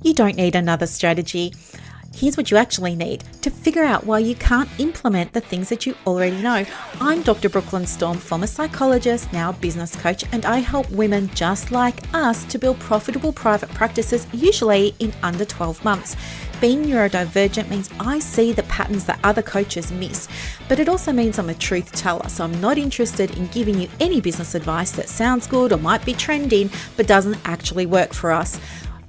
You don't need another strategy. Here's what you actually need to figure out why you can't implement the things that you already know. I'm Dr. Brooklyn Storm, former psychologist, now business coach, and I help women just like us to build profitable private practices, usually in under 12 months. Being neurodivergent means I see the patterns that other coaches miss, but it also means I'm a truth teller, so I'm not interested in giving you any business advice that sounds good or might be trending, but doesn't actually work for us.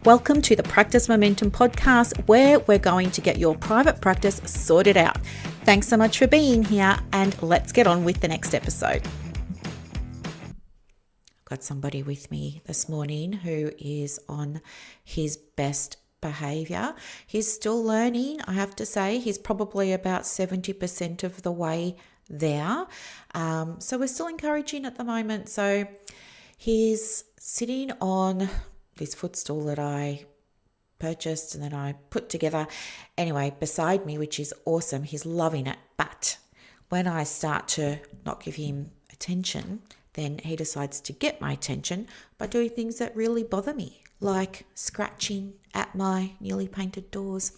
Welcome to the Practice Momentum podcast, where we're going to get your private practice sorted out. Thanks so much for being here, and let's get on with the next episode. I've got somebody with me this morning who is on his best behavior. He's still learning, I have to say. He's probably about 70% of the way there. So we're still encouraging at the moment. So he's sitting on this footstool that I purchased and then I put together. Anyway, beside me, which is awesome. He's loving it. But when I start to not give him attention, then he decides to get my attention by doing things that really bother me, like scratching at my newly painted doors.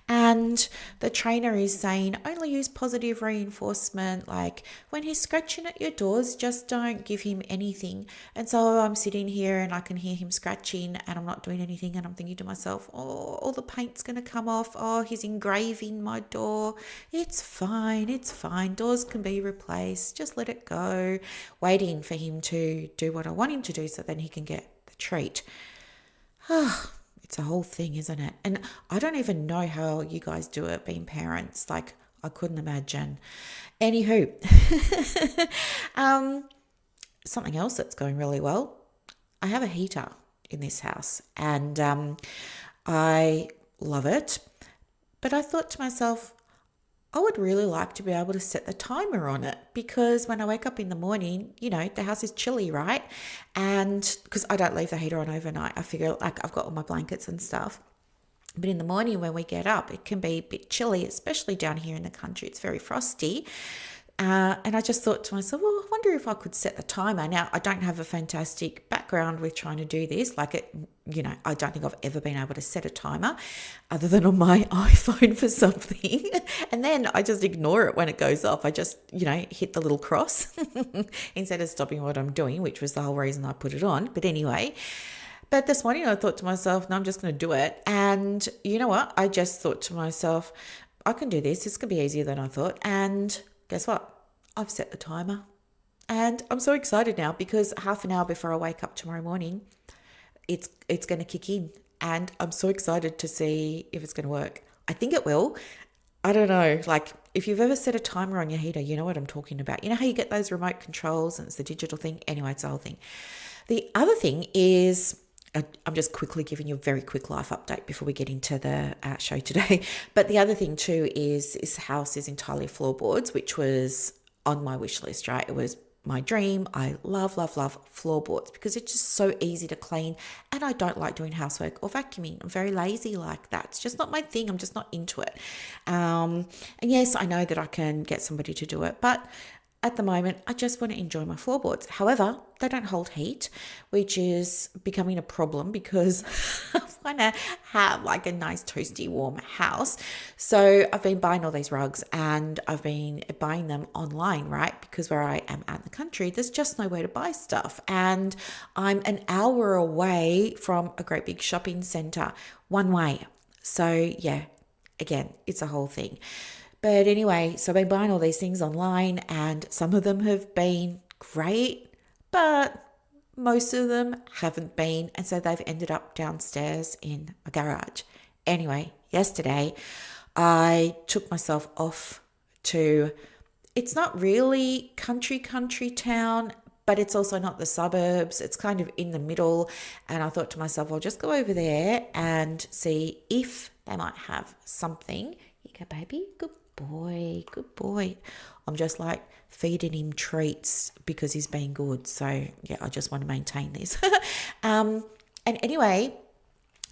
And the trainer is saying, only use positive reinforcement. Like when he's scratching at your doors, just don't give him anything. And so I'm sitting here and I can hear him scratching and I'm not doing anything. And I'm thinking to myself, oh, all the paint's going to come off. Oh, he's engraving my door. It's fine. It's fine. Doors can be replaced. Just let it go. Waiting for him to do what I want him to do so then he can get the treat. It's a whole thing, isn't it? And I don't even know how you guys do it being parents. Like, I couldn't imagine. Anywho, something else that's going really well. I have a heater in this house and I love it. But I thought to myself, I would really like to be able to set the timer on it, because when I wake up in the morning, you know, the house is chilly, right? And because I don't leave the heater on overnight, I figure like I've got all my blankets and stuff. But in the morning when we get up, it can be a bit chilly, especially down here in the country. It's very frosty. And I just thought to myself, well, I wonder if I could set the timer. Now, I don't have a fantastic background with trying to do this. Like it, you know, I don't think I've ever been able to set a timer other than on my iPhone for something. And then I just ignore it when it goes off. I just, you know, hit the little cross instead of stopping what I'm doing, which was the whole reason I put it on. But anyway, but this morning I thought to myself, no, I'm just going to do it. And you know what? I just thought to myself, I can do this. This could be easier than I thought. And guess what? I've set the timer and I'm so excited now because half an hour before I wake up tomorrow morning, it's going to kick in and I'm so excited to see if it's going to work. I think it will. I don't know. Like if you've ever set a timer on your heater, you know what I'm talking about. You know how you get those remote controls and it's the digital thing? Anyway, it's the whole thing. The other thing is, I'm just quickly giving you a very quick life update before we get into the show today. But the other thing too is this house is entirely floorboards, which was on my wish list, right? It was my dream. I love, love, love floorboards because it's just so easy to clean. And I don't like doing housework or vacuuming. I'm very lazy like that. It's just not my thing. I'm just not into it. And yes, I know that I can get somebody to do it, but at the moment, I just want to enjoy my floorboards. However, they don't hold heat, which is becoming a problem because I want to have like a nice toasty warm house. So I've been buying all these rugs and I've been buying them online, right? Because where I am out in the country, there's just nowhere to buy stuff. And I'm an hour away from a great big shopping centre one way. So yeah, again, it's a whole thing. But anyway, so I've been buying all these things online and some of them have been great, but most of them haven't been. And so they've ended up downstairs in a garage. Anyway, yesterday I took myself off to, it's not really country town, but it's also not the suburbs. It's kind of in the middle. And I thought to myself, I'll just go over there and see if they might have something. Here you go, baby. Good boy. I'm just like feeding him treats because he's been good. So yeah, I just want to maintain this. And anyway,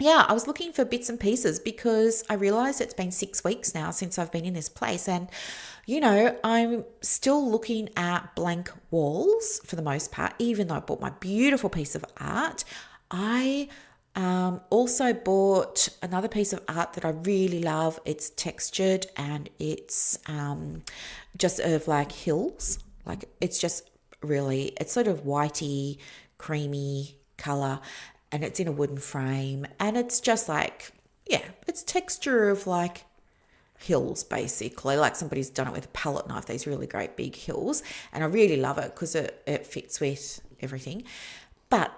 yeah, I was looking for bits and pieces because I realized it's been 6 weeks now since I've been in this place. And, you know, I'm still looking at blank walls for the most part, even though I bought my beautiful piece of art. I Also bought another piece of art that I really love. It's textured and it's just of like hills. Like it's just really, it's sort of whitey, creamy color, and it's in a wooden frame. And it's just like, yeah, it's texture of like hills basically, like somebody's done it with a palette knife, these really great big hills. And I really love it because it fits with everything. But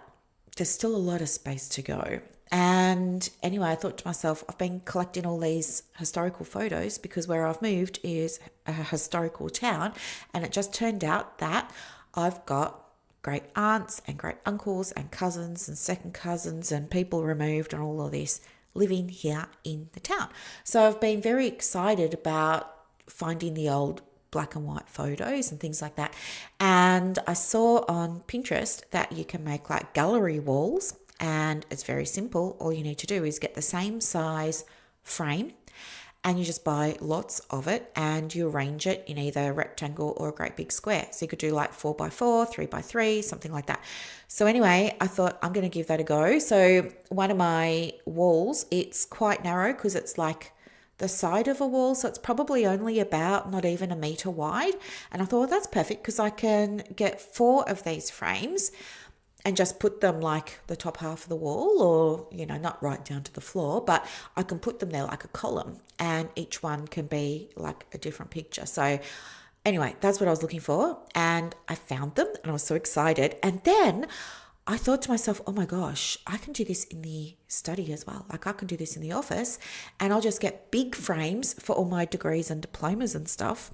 there's still a lot of space to go. And anyway, I thought to myself, I've been collecting all these historical photos because where I've moved is a historical town. And it just turned out that I've got great aunts and great uncles and cousins and second cousins and people removed and all of this living here in the town. So I've been very excited about finding the old black and white photos and things like that. And I saw on Pinterest that you can make like gallery walls, and it's very simple. All you need to do is get the same size frame and you just buy lots of it and you arrange it in either a rectangle or a great big square. So you could do like 4x4, 3x3, something like that. So anyway, I thought I'm going to give that a go. So one of my walls, it's quite narrow because it's like the side of a wall, so it's probably only about not even a meter wide. And I thought, well, that's perfect because I can get 4 of these frames and just put them like the top half of the wall, or not right down to the floor, but I can put them there like a column and each one can be like a different picture. So anyway, that's what I was looking for and I found them and I was so excited. And then I thought to myself, oh my gosh, I can do this in the study as well. Like I can do this in the office and I'll just get big frames for all my degrees and diplomas and stuff.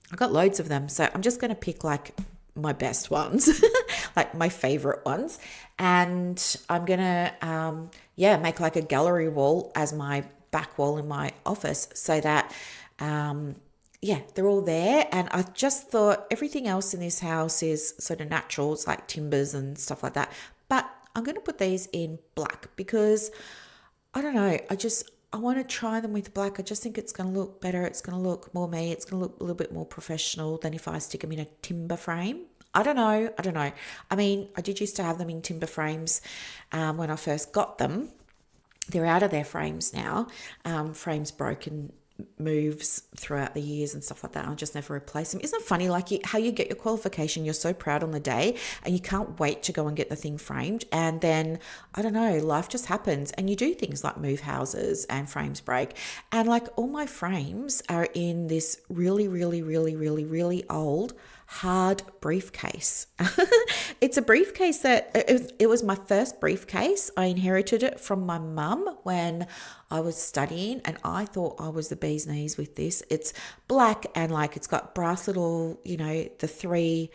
I've got loads of them. So I'm just going to pick like my best ones, like my favorite ones. And I'm going to, make like a gallery wall as my back wall in my office so that, they're all there. And I just thought everything else in this house is sort of natural. It's like timbers and stuff like that. But I'm going to put these in black because I don't know. I want to try them with black. I just think it's going to look better. It's going to look more me. It's going to look a little bit more professional than if I stick them in a timber frame. I don't know. I mean, I did used to have them in timber frames when I first got them. They're out of their frames now. Frames broken, moves throughout the years and stuff like that. I'll just never replace them. Isn't it funny, like how you get your qualification, you're so proud on the day and you can't wait to go and get the thing framed. And then, I don't know, life just happens and you do things like move houses and frames break. And like all my frames are in this really, really, really, really, really old hard briefcase. It's a briefcase that it was my first briefcase. I inherited it from my mum when I was studying and I thought I was the bee's knees with this. It's black and like it's got brass little, the 3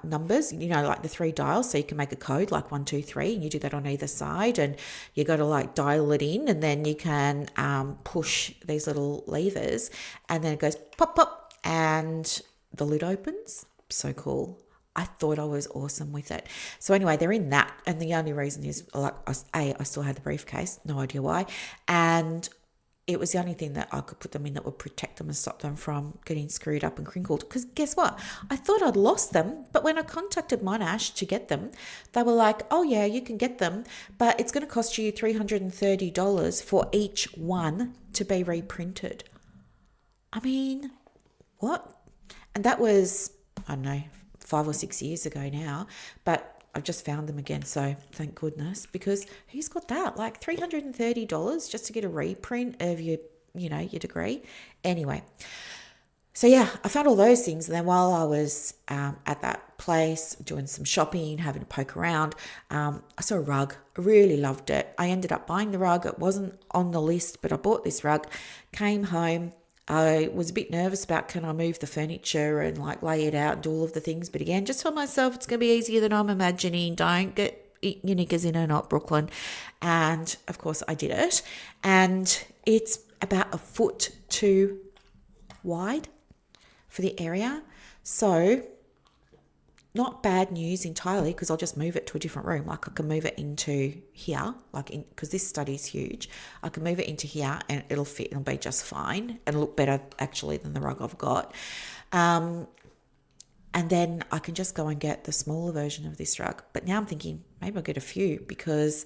numbers, like the 3 dials, so you can make a code like 1, 2, 3, and you do that on either side and you got to like dial it in and then you can push these little levers and then it goes pop pop and the lid opens. So cool. I thought I was awesome with it. So anyway, they're in that. And the only reason is like, I still had the briefcase, no idea why. And it was the only thing that I could put them in that would protect them and stop them from getting screwed up and crinkled. Because guess what? I thought I'd lost them. But when I contacted Monash to get them, they were like, oh yeah, you can get them. But it's going to cost you $330 for each one to be reprinted. I mean, what? And that was, I don't know, 5 or 6 years ago now, but I've just found them again. So thank goodness, because who's got that? Like $330 just to get a reprint of your degree. Anyway, so yeah, I found all those things. And then while I was at that place doing some shopping, having a poke around, I saw a rug. I really loved it. I ended up buying the rug. It wasn't on the list, but I bought this rug, came home. I was a bit nervous about can I move the furniture and like lay it out and do all of the things. But again, just told myself it's going to be easier than I'm imagining. Don't get your knickers in and out, Brooklyn. And of course I did it. And it's about 1 foot too wide for the area. So not bad news entirely because I'll just move it to a different room. Like I can move it into here, because this study is huge. I can move it into here and it'll fit. It'll be just fine and look better actually than the rug I've got. And then I can just go and get the smaller version of this rug. But now I'm thinking maybe I'll get a few because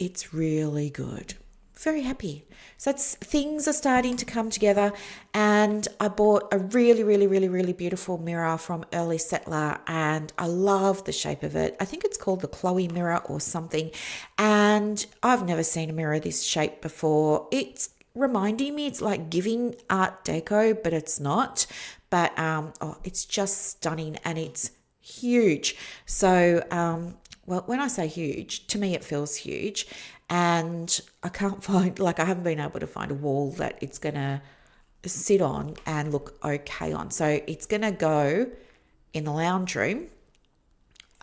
it's really good. Very happy. So things are starting to come together, and I bought a really, really, really, really beautiful mirror from Early Settler, and I love the shape of it. I think it's called the Chloe mirror or something, and I've never seen a mirror this shape before. It's reminding me, it's like giving Art Deco, but it's not. But it's just stunning, and it's huge. So well, when I say huge, to me it feels huge, and I can't find, like, I haven't been able to find a wall that it's going to sit on and look okay on. So it's going to go in the lounge room.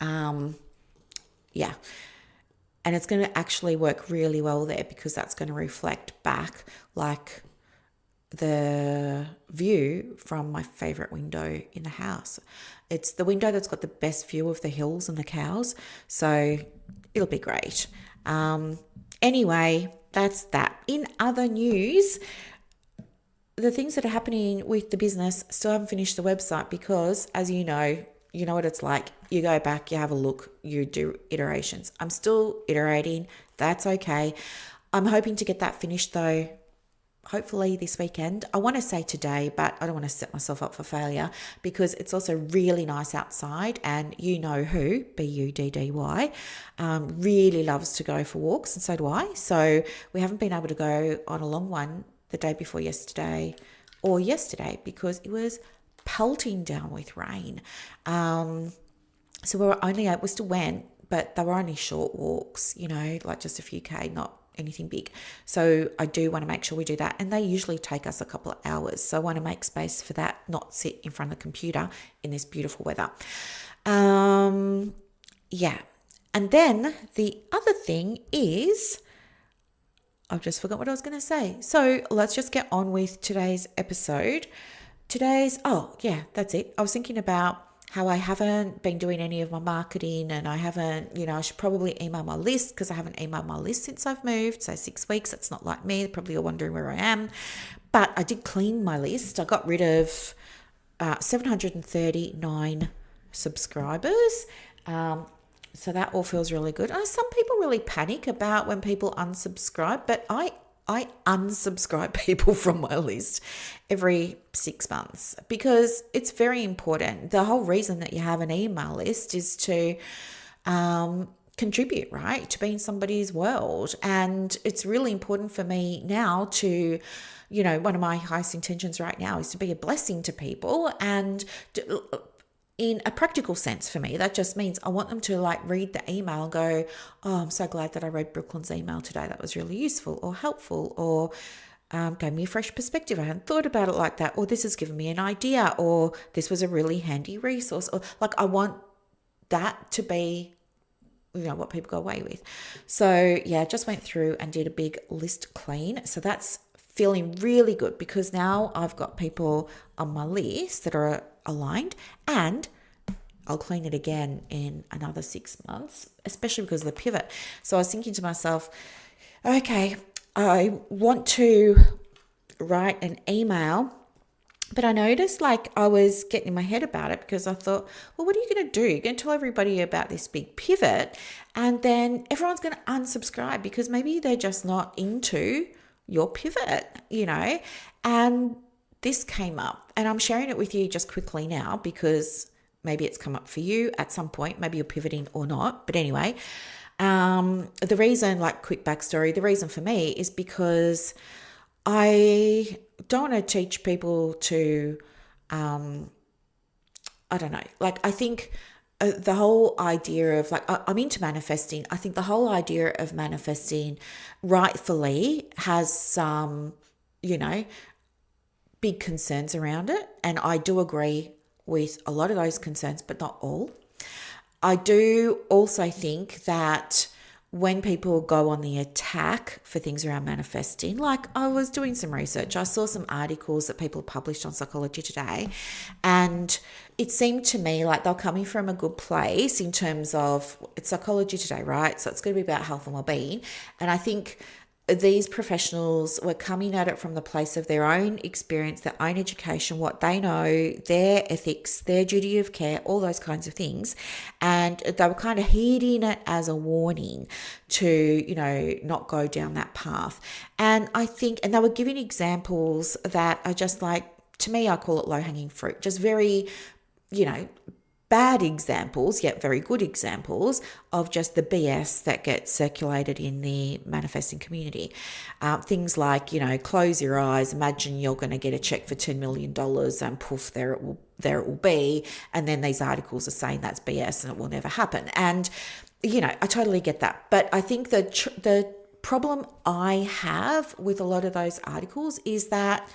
Yeah. And it's going to actually work really well there because that's going to reflect back like the view from my favorite window in the house. It's the window that's got the best view of the hills and the cows. So it'll be great. Anyway, that's that. In other news, the things that are happening with the business, still haven't finished the website because, as you know what it's like. You go back, you have a look, you do iterations. I'm still iterating. That's okay. I'm hoping to get that finished though, hopefully this weekend. I want to say today, but I don't want to set myself up for failure because it's also really nice outside, and you know who, Buddy, really loves to go for walks, and so do I. So we haven't been able to go on a long one the day before yesterday or yesterday because it was pelting down with rain. So we still went, but they were only short walks, like just a few K, not anything big. So I do want to make sure we do that. And they usually take us a couple of hours. So I want to make space for that, not sit in front of the computer in this beautiful weather. Yeah. And then the other thing is, I've just forgot what I was going to say. So let's just get on with today's episode. That's it. I was thinking about how I haven't been doing any of my marketing, and I haven't, I should probably email my list because I haven't emailed my list since I've moved. So 6 weeks, that's not like me. They're probably all wondering where I am. But I did clean my list. I got rid of 739 subscribers. So that all feels really good. Some people really panic about when people unsubscribe, but I unsubscribe people from my list every 6 months because it's very important. The whole reason that you have an email list is to contribute, right? To be in somebody's world. And it's really important for me now to, one of my highest intentions right now is to be a blessing to people, and in a practical sense for me, that just means I want them to read the email and go, oh, I'm so glad that I read Brooklyn's email today. That was really useful or helpful, or gave me a fresh perspective. I hadn't thought about it like that, or this has given me an idea, or this was a really handy resource, or I want that to be, what people go away with. So yeah, just went through and did a big list clean. So that's feeling really good because now I've got people on my list that are aligned, and I'll clean it again in another 6 months, especially because of the pivot. So I was thinking to myself, okay, I want to write an email, but I noticed I was getting in my head about it because I thought, well, what are you going to do? You're going to tell everybody about this big pivot, and then everyone's going to unsubscribe because maybe they're just not into your pivot, and this came up, and I'm sharing it with you just quickly now because maybe it's come up for you at some point. Maybe you're pivoting or not. But anyway, the reason, quick backstory, the reason for me is because I don't want to teach people to, I don't know, I think the whole idea of I'm into manifesting. I think the whole idea of manifesting rightfully has some, big concerns around it. And I do agree with a lot of those concerns, but not all. I do also think that when people go on the attack for things around manifesting, I was doing some research, I saw some articles that people published on Psychology Today, and it seemed to me like they're coming from a good place in terms of it's Psychology Today, right? So it's going to be about health and well-being. And I think these professionals were coming at it from the place of their own experience, their own education, what they know, their ethics, their duty of care, all those kinds of things. And they were kind of heeding it as a warning to, not go down that path. And I think, and they were giving examples that are just like, to me, I call it low hanging fruit, just very, bad examples, yet very good examples of just the BS that gets circulated in the manifesting community. Things like, close your eyes, imagine you're going to get a check for $10 million and poof, there it will be. And then these articles are saying that's BS and it will never happen. And, I totally get that. But I think the problem I have with a lot of those articles is that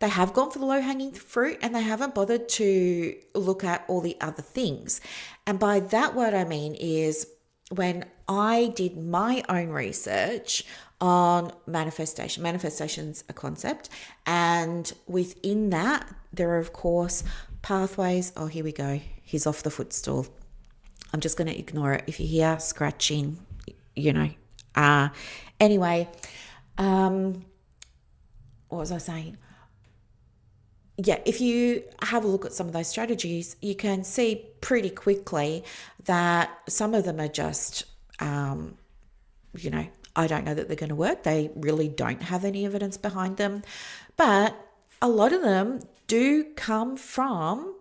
they have gone for the low-hanging fruit and they haven't bothered to look at all the other things. And by that, what I mean is when I did my own research on manifestation, manifestation's a concept. And within that, there are, of course, pathways. Oh, here we go. He's off the footstool. I'm just going to ignore it. If you hear scratching, Anyway, what was I saying? Yeah, if you have a look at some of those strategies, you can see pretty quickly that some of them are just, I don't know that they're going to work. They really don't have any evidence behind them. But a lot of them do come from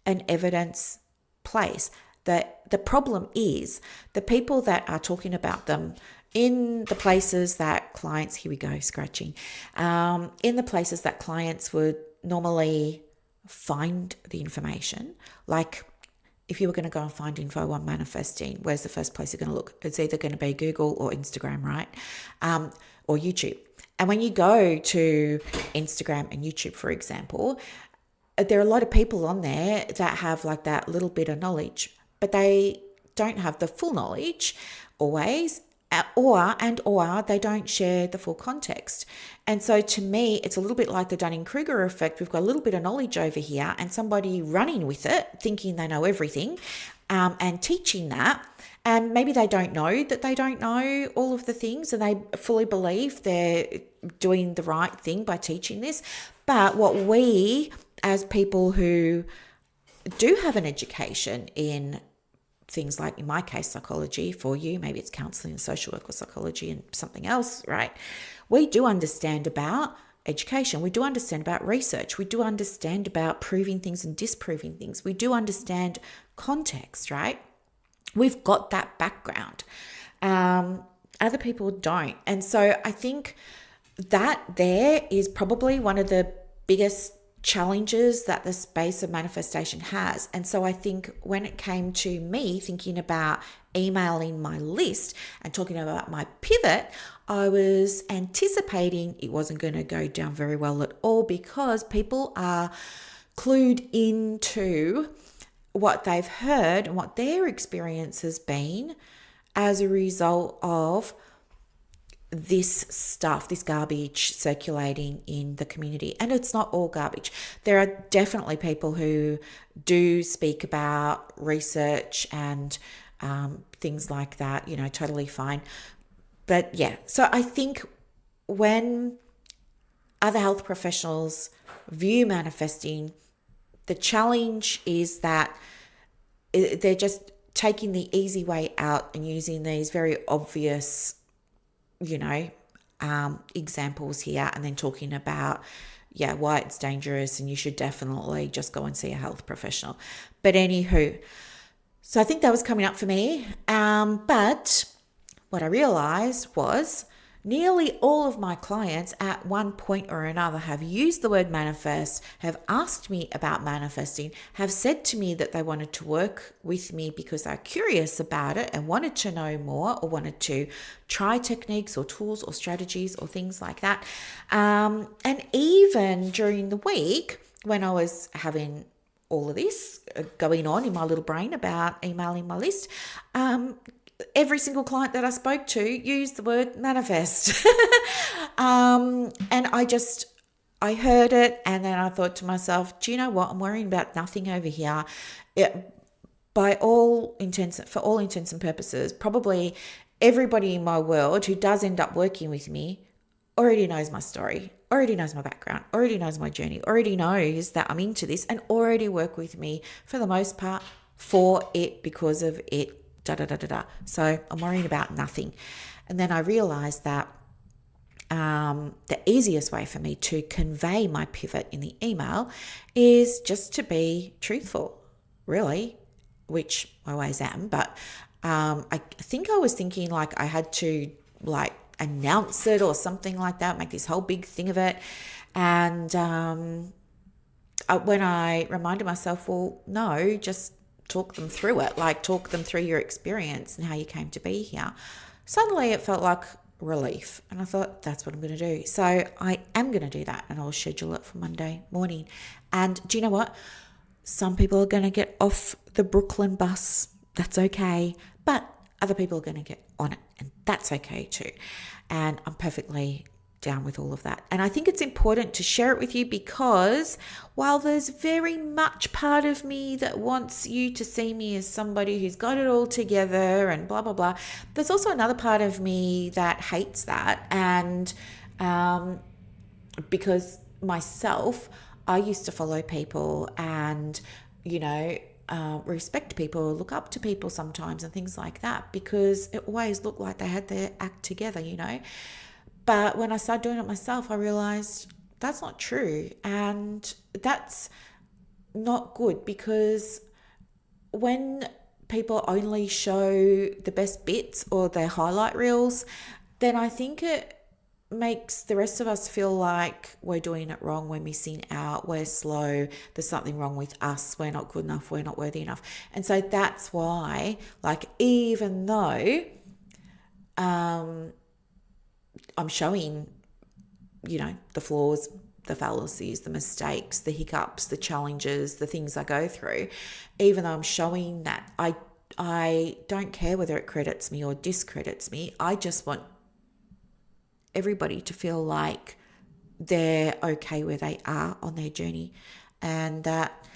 an evidence place. The problem is the people that are talking about them in the places that clients, here we go, scratching, in the places that clients would normally find the information. Like if you were going to go and find info on manifesting, where's the first place you're going to look? It's either going to be Google or Instagram, right? Or YouTube. And when you go to Instagram and YouTube, for example, there are a lot of people on there that have like that little bit of knowledge, but they don't have the full knowledge always, or they don't share the full context. And so to me, it's a little bit like the Dunning-Kruger effect. We've got a little bit of knowledge over here and somebody running with it, thinking they know everything, and teaching that. And maybe they don't know that they don't know all of the things and they fully believe they're doing the right thing by teaching this. But what we, as people who do have an education in things like, in my case, psychology, for you, maybe it's counseling and social work or psychology and something else, right? We do understand about education. We do understand about research. We do understand about proving things and disproving things. We do understand context, right? We've got that background. Other people don't. And so I think that there is probably one of the biggest challenges that the space of manifestation has. And so I think when it came to me thinking about emailing my list and talking about my pivot, I was anticipating it wasn't going to go down very well at all because people are clued into what they've heard and what their experience has been as a result of this stuff, this garbage circulating in the community. And it's not all garbage. There are definitely people who do speak about research and things like that, totally fine. But yeah, so I think when other health professionals view manifesting, the challenge is that they're just taking the easy way out and using these very obvious examples here and then talking about, why it's dangerous and you should definitely just go and see a health professional. But anywho, so I think that was coming up for me. But what I realized was nearly all of my clients at one point or another have used the word manifest, have asked me about manifesting, have said to me that they wanted to work with me because they're curious about it and wanted to know more or wanted to try techniques or tools or strategies or things like that. And even during the week when I was having all of this going on in my little brain about emailing my list, every single client that I spoke to used the word manifest. And I heard it and then I thought to myself, do you know what? I'm worrying about nothing over here. For all intents and purposes, probably everybody in my world who does end up working with me already knows my story, already knows my background, already knows my journey, already knows that I'm into this, and already work with me for the most part for it, because of it, da da da da da. So I'm worrying about nothing. And then I realized that the easiest way for me to convey my pivot in the email is just to be truthful, really, which I always am. But I think I was thinking like I had to like announce it or something like that, make this whole big thing of it. And when I reminded myself, well, no, just talk them through it, like talk them through your experience and how you came to be here. Suddenly it felt like relief. And I thought, that's what I'm going to do. So I am going to do that, and I'll schedule it for Monday morning. And do you know what? Some people are going to get off the Brooklyn bus. That's okay. But other people are going to get on it, and that's okay too. And I'm perfectly down with all of that. And I think it's important to share it with you, because while there's very much part of me that wants you to see me as somebody who's got it all together and blah, blah, blah, there's also another part of me that hates that. And because myself, I used to follow people and, respect people, look up to people sometimes and things like that, because it always looked like they had their act together. But when I started doing it myself, I realized that's not true. And that's not good, because when people only show the best bits or their highlight reels, then I think it makes the rest of us feel like we're doing it wrong, we're missing out, we're slow, there's something wrong with us, we're not good enough, we're not worthy enough. And so that's why, like, even though I'm showing, the flaws, the fallacies, the mistakes, the hiccups, the challenges, the things I go through, even though I'm showing that, I don't care whether it credits me or discredits me. I just want everybody to feel like they're okay where they are on their journey, and that,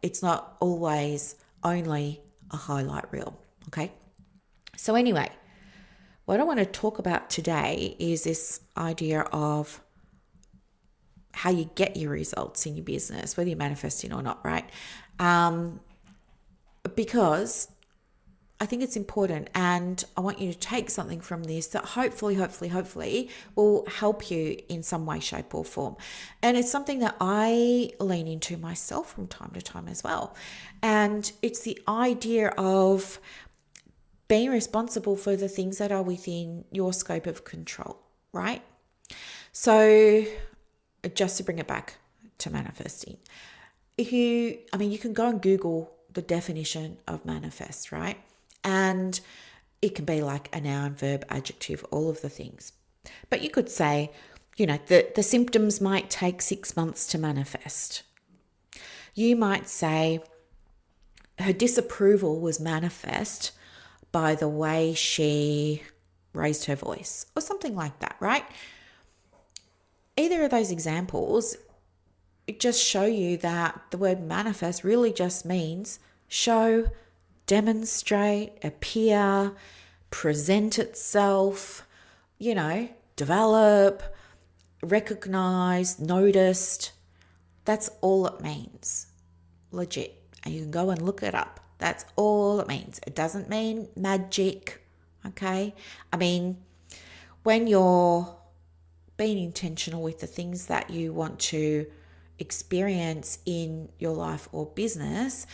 it's not always only a highlight reel. Okay. So anyway, what I want to talk about today is this idea of how you get your results in your business, whether you're manifesting or not, right? Because I think it's important, and I want you to take something from this that hopefully will help you in some way, shape, or form. And it's something that I lean into myself from time to time as well. And it's the idea of being responsible for the things that are within your scope of control, right? So just to bring it back to manifesting, you can go and Google the definition of manifest, right? And it can be like a noun, verb, adjective, all of the things. But you could say, the symptoms might take 6 months to manifest. You might say her disapproval was manifest by the way she raised her voice, or something like that, right? Either of those examples just show you that the word manifest really just means show, demonstrate, appear, present itself, develop, recognize, noticed. That's all it means. Legit. And you can go and look it up. That's all it means. It doesn't mean magic, okay? When you're being intentional with the things that you want to experience in your life or business,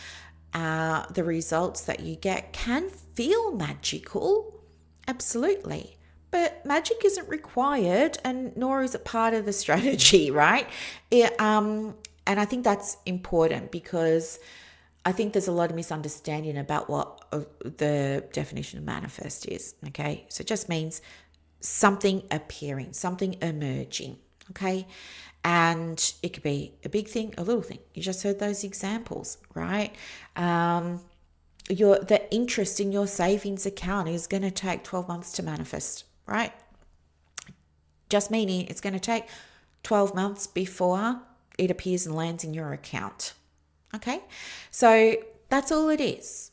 the results that you get can feel magical, absolutely. But magic isn't required, and nor is it part of the strategy, right? And I think that's important, because I think there's a lot of misunderstanding about what the definition of manifest is, okay? So it just means something appearing, something emerging, okay? And it could be a big thing, a little thing. You just heard those examples, right? The interest in your savings account is going to take 12 months to manifest, right? Just meaning it's going to take 12 months before it appears and lands in your account, okay? So that's all it is.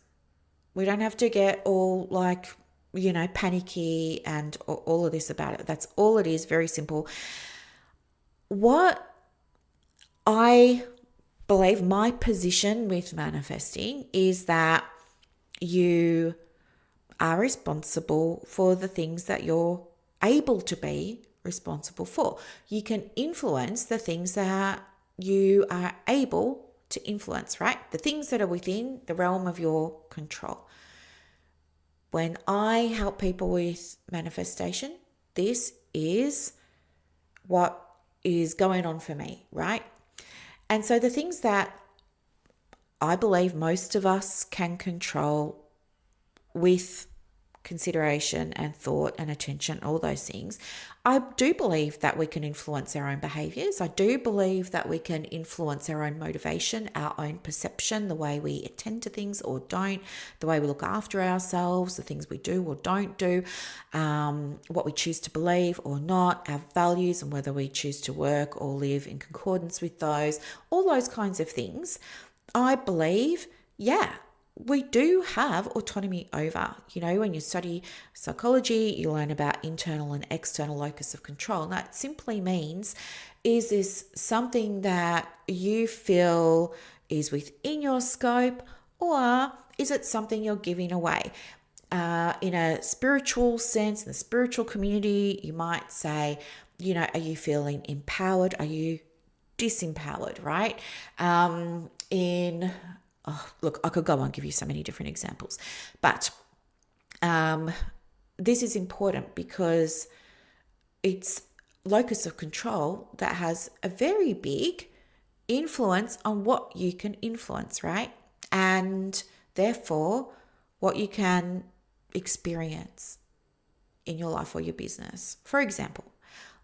We don't have to get all like panicky and all of this about it. That's all it is, very simple. What I believe my position with manifesting is that you are responsible for the things that you're able to be responsible for. You can influence the things that you are able to influence, right? The things that are within the realm of your control. When I help people with manifestation, this is what is going on for me, right? And so the things that I believe most of us can control with consideration and thought and attention, all those things, I do believe that we can influence our own behaviors. I do believe that we can influence our own motivation, our own perception, the way we attend to things or don't, the way we look after ourselves, the things we do or don't do, what we choose to believe or not, our values and whether we choose to work or live in concordance with those, all those kinds of things. I believe, we do have autonomy over. When you study psychology, you learn about internal and external locus of control. And that simply means, is this something that you feel is within your scope, or is it something you're giving away? In a spiritual sense, in the spiritual community, you might say, are you feeling empowered? Are you disempowered, right? Look, I could go on and give you so many different examples, but this is important because it's locus of control that has a very big influence on what you can influence, right? And therefore, what you can experience in your life or your business. For example,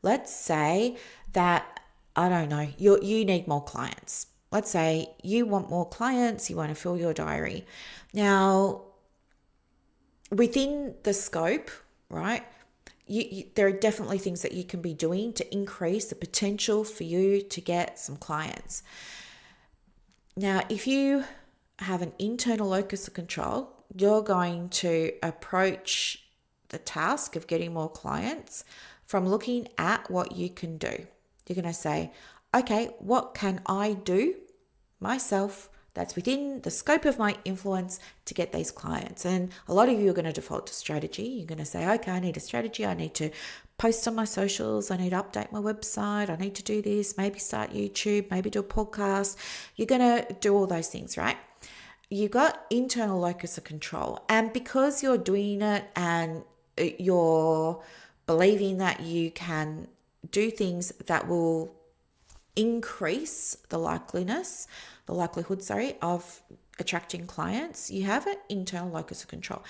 let's say that, I don't know, you need more clients. Let's say you want more clients, you want to fill your diary. Now, within the scope, right, there are definitely things that you can be doing to increase the potential for you to get some clients. Now, if you have an internal locus of control, you're going to approach the task of getting more clients from looking at what you can do. You're going to say, okay, what can I do myself that's within the scope of my influence to get these clients? And a lot of you are going to default to strategy. You're going to say, okay, I need a strategy. I need to post on my socials. I need to update my website. I need to do this, maybe start YouTube, maybe do a podcast. You're going to do all those things, right? You got internal locus of control. And because you're doing it and you're believing that you can do things that will increase the likelihood of attracting clients, you have an internal locus of control.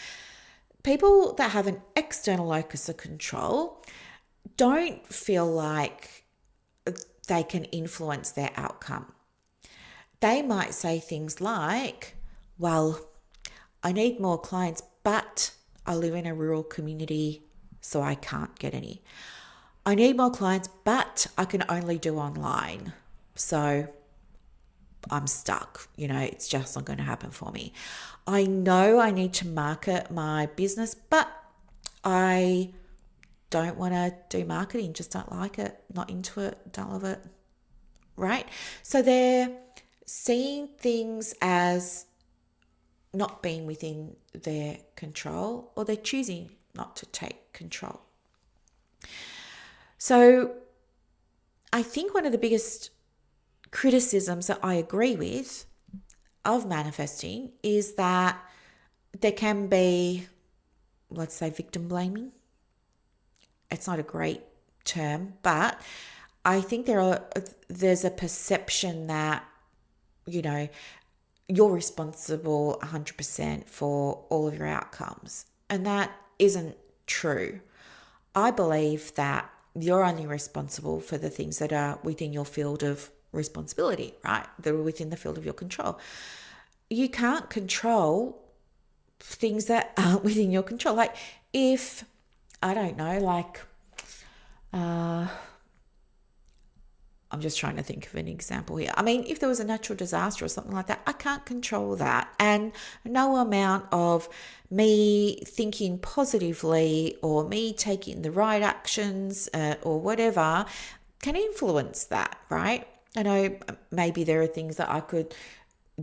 People that have an external locus of control don't feel like they can influence their outcome. They might say things like, well, I need more clients, but I live in a rural community, so I can't get any. I need more clients, but I can only do online. So I'm stuck. It's just not going to happen for me. I know I need to market my business, but I don't want to do marketing, just don't like it, not into it, don't love it, right? So they're seeing things as not being within their control, or they're choosing not to take control. So I think one of the biggest criticisms that I agree with of manifesting is that there can be, let's say, victim blaming. It's not a great term, but I think there's a perception that, you're responsible 100% for all of your outcomes. And that isn't true. I believe that you're only responsible for the things that are within your field of responsibility, right? That are within the field of your control. You can't control things that aren't within your control. Like if, I don't know, I'm just trying to think of an example here. I mean, if there was a natural disaster or something like that, I can't control that. And no amount of me thinking positively or me taking the right actions or whatever can influence that, right? I know maybe there are things that I could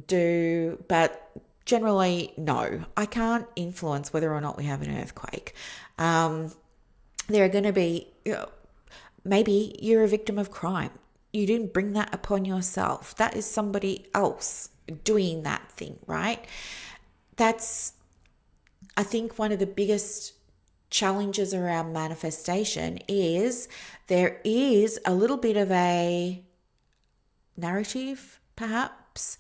do, but generally, no. I can't influence whether or not we have an earthquake. There are going to be, maybe you're a victim of crime. You didn't bring that upon yourself. That is somebody else doing that thing, right? That's, I think, one of the biggest challenges around manifestation is there is a little bit of a narrative, perhaps,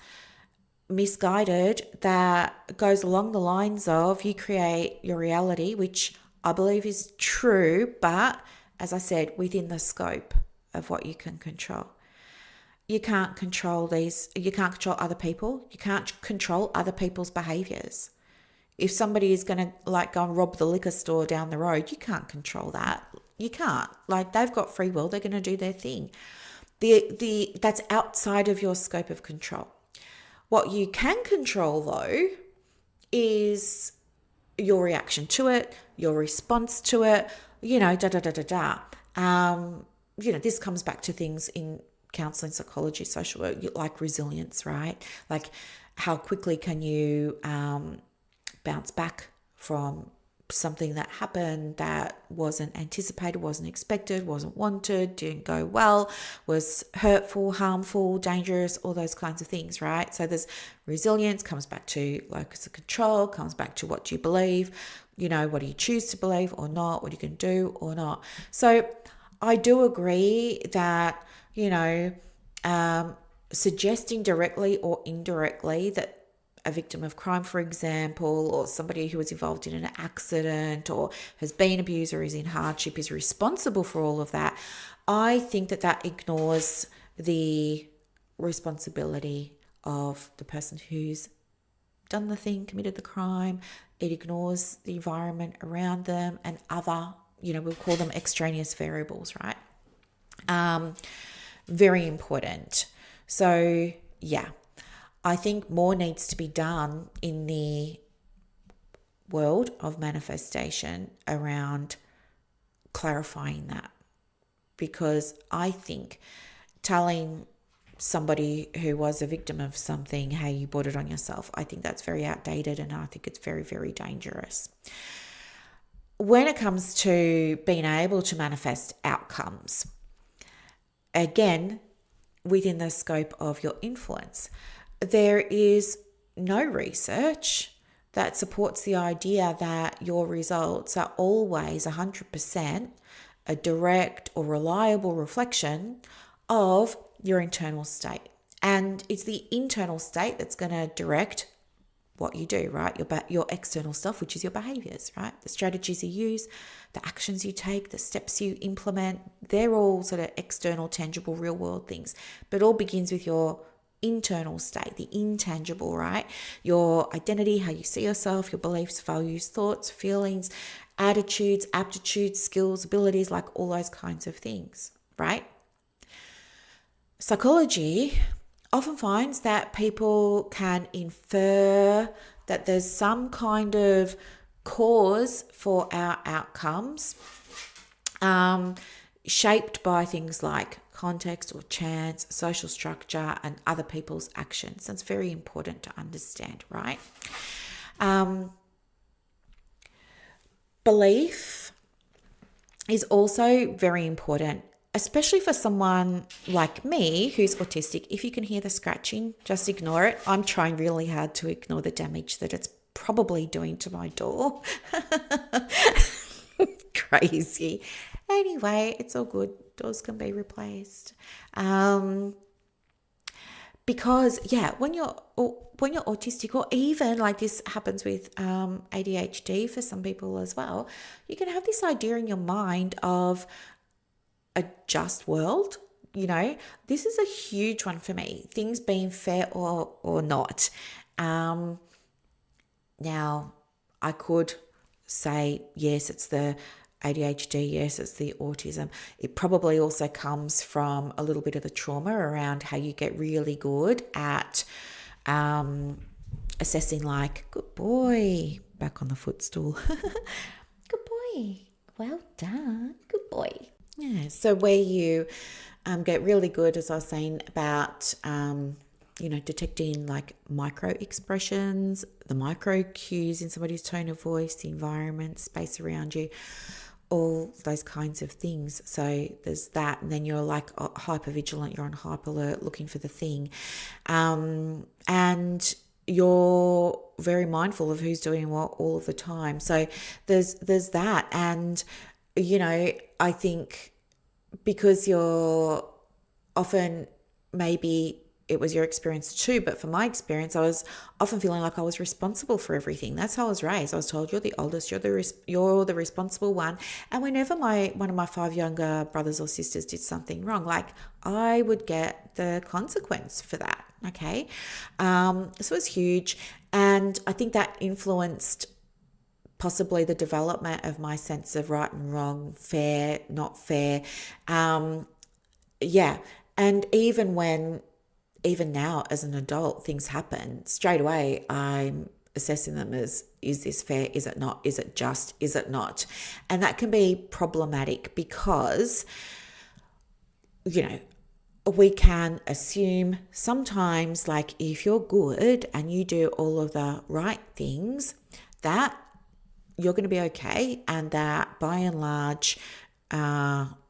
misguided, that goes along the lines of you create your reality, which I believe is true, but as I said, within the scope of what you can control. You can't control other people. You can't control other people's behaviors. If somebody is going to go and rob the liquor store down the road, you can't control that. You can't. They've got free will. They're going to do their thing. That's outside of your scope of control. What you can control, though, is your reaction to it, your response to it, this comes back to things in counseling, psychology, social work, like resilience, right? Like, how quickly can you bounce back from something that happened that wasn't anticipated, wasn't expected, wasn't wanted, didn't go well, was hurtful, harmful, dangerous, all those kinds of things, right? So there's resilience, comes back to locus of control, comes back to what do you believe, what do you choose to believe or not, what you can do or not. So I do agree that, suggesting directly or indirectly that a victim of crime, for example, or somebody who was involved in an accident or has been abused or is in hardship is responsible for all of that, I think that ignores the responsibility of the person who's done the thing, committed the crime. It ignores the environment around them and other, we'll call them extraneous variables, right? Very important. So, yeah. I think more needs to be done in the world of manifestation around clarifying that, because I think telling somebody who was a victim of something, hey, you brought it on yourself, I think that's very outdated and I think it's very, very dangerous. When it comes to being able to manifest outcomes, again, within the scope of your influence, there is no research that supports the idea that your results are always 100% a direct or reliable reflection of your internal state. And it's the internal state that's going to direct what you do, right? Your external stuff, which is your behaviors, right? The strategies you use, the actions you take, the steps you implement, they're all sort of external, tangible, real world things. But it all begins with your internal state, the intangible, right? Your identity, how you see yourself, your beliefs, values, thoughts, feelings, attitudes, aptitudes, skills, abilities, like all those kinds of things, right? Psychology often finds that people can infer that there's some kind of cause for our outcomes, shaped by things like context or chance, social structure, and other people's actions. That's very important to understand, right? Belief is also very important, especially for someone like me who's autistic. If you can hear the scratching, just ignore it. I'm trying really hard to ignore the damage that it's probably doing to my door. Crazy. Anyway, it's all good. Doors can be replaced. Because when you're autistic, or even like this happens with ADHD for some people as well, you can have this idea in your mind of a just world. This is a huge one for me. Things being fair or not. Now, I could say, yes, it's the ADHD, yes, it's the autism. It probably also comes from a little bit of the trauma around how you get really good at assessing, like, good boy, back on the footstool. Good boy. Well done. Good boy. Yeah. So where you get really good, as I was saying, about detecting like micro expressions, the micro cues in somebody's tone of voice, the environment, space around you, all those kinds of things. So there's that, and then you're like hyper vigilant, you're on hyper alert, looking for the thing, and you're very mindful of who's doing what all of the time. So there's that, and I think because you're often, maybe it was your experience too, but for my experience, I was often feeling like I was responsible for everything. That's how I was raised. I was told, you're the oldest, you're the responsible one. And whenever one of my 5 younger brothers or sisters did something wrong, like, I would get the consequence for that. Okay, so it was huge, and I think that influenced possibly the development of my sense of right and wrong, fair, not fair. Yeah, and even now as an adult, things happen, straight away I'm assessing them as, is this fair? Is it not? Is it just? Is it not? And that can be problematic because, we can assume sometimes, like, if you're good and you do all of the right things, that you're going to be okay, and that by and large,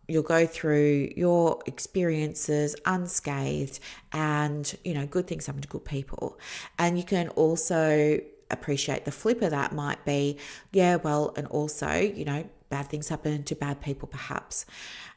you'll go through your experiences unscathed, and good things happen to good people. And you can also appreciate the flip of that might be, yeah, well, and also bad things happen to bad people perhaps.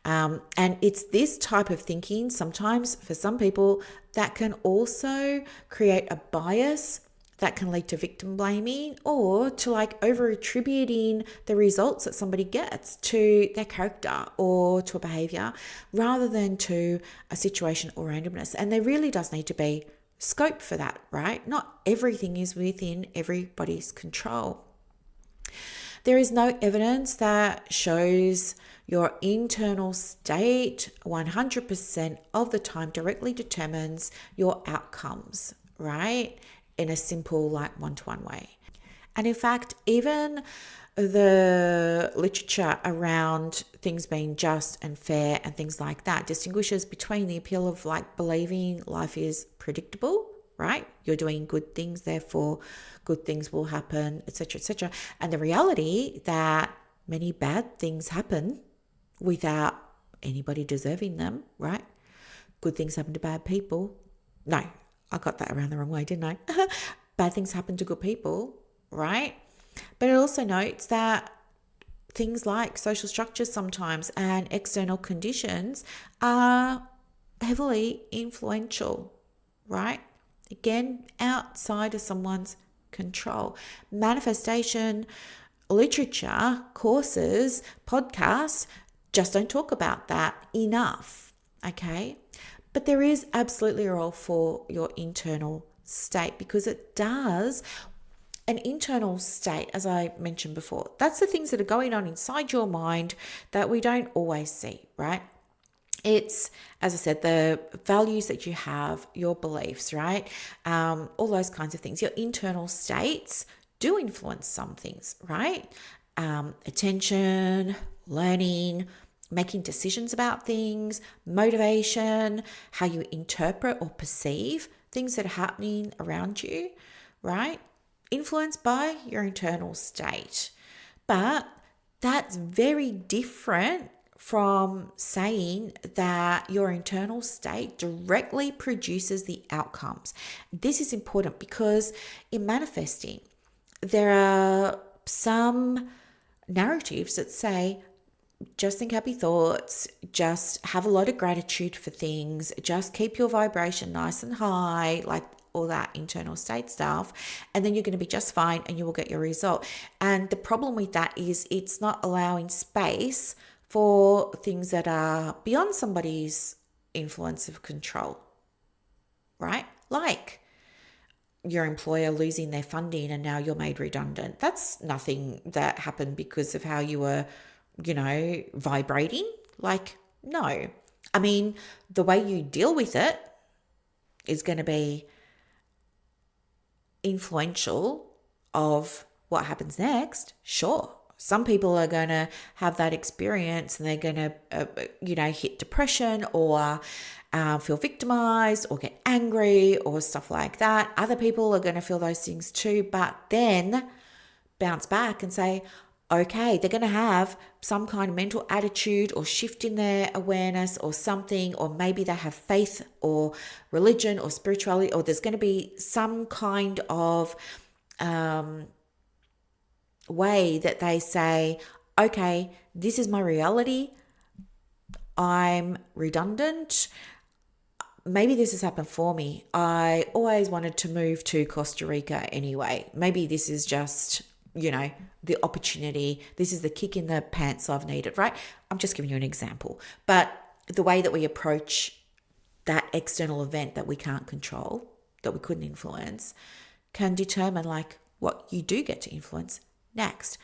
And it's this type of thinking sometimes for some people that can also create a bias that can lead to victim blaming, or to like over attributing the results that somebody gets to their character or to a behavior rather than to a situation or randomness. And there really does need to be scope for that, right? Not everything is within everybody's control. There is no evidence that shows your internal state 100% of the time directly determines your outcomes, right? In a simple, like, one-to-one way. And in fact, even the literature around things being just and fair and things like that distinguishes between the appeal of like believing life is predictable, right? You're doing good things, therefore good things will happen, etc., etc. And the reality that many bad things happen without anybody deserving them, right? Good things happen to bad people. No, I got that around the wrong way, didn't I? Bad things happen to good people, right? But it also notes that things like social structures sometimes and external conditions are heavily influential, right? Again, outside of someone's control. Manifestation, literature, courses, podcasts just don't talk about that enough, okay? But there is absolutely a role for your internal state, because it does. An internal state, as I mentioned before, that's the things that are going on inside your mind that we don't always see, right? It's, as I said, the values that you have, your beliefs, right? All those kinds of things. Your internal states do influence some things, right? Attention, learning, making decisions about things, motivation, how you interpret or perceive things that are happening around you, right? Influenced by your internal state. But that's very different from saying that your internal state directly produces the outcomes. This is important because in manifesting, there are some narratives that say, just think happy thoughts, just have a lot of gratitude for things, just keep your vibration nice and high, like all that internal state stuff, and then you're going to be just fine and you will get your result. And the problem with that is it's not allowing space for things that are beyond somebody's influence of control, right? Like your employer losing their funding and now you're made redundant. That's nothing that happened because of how you were vibrating? Like, no. I mean, the way you deal with it is going to be influential of what happens next. Sure. Some people are going to have that experience and they're going to, hit depression or feel victimized or get angry or stuff like that. Other people are going to feel those things too, but then bounce back and say, okay, they're going to have some kind of mental attitude or shift in their awareness or something, or maybe they have faith or religion or spirituality, or there's going to be some kind of way that they say, okay, this is my reality. I'm redundant. Maybe this has happened for me. I always wanted to move to Costa Rica anyway. Maybe this is just, the opportunity. This is the kick in the pants I've needed, right? I'm just giving you an example. But the way that we approach that external event that we can't control, that we couldn't influence, can determine like what you do get to influence next.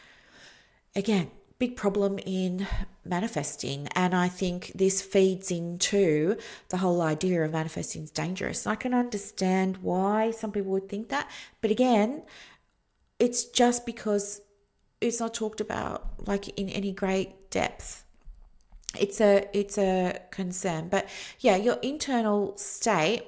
Again, big problem in manifesting. And I think this feeds into the whole idea of manifesting is dangerous. And I can understand why some people would think that. But again, it's just because it's not talked about like in any great depth. It's a concern. But yeah, your internal state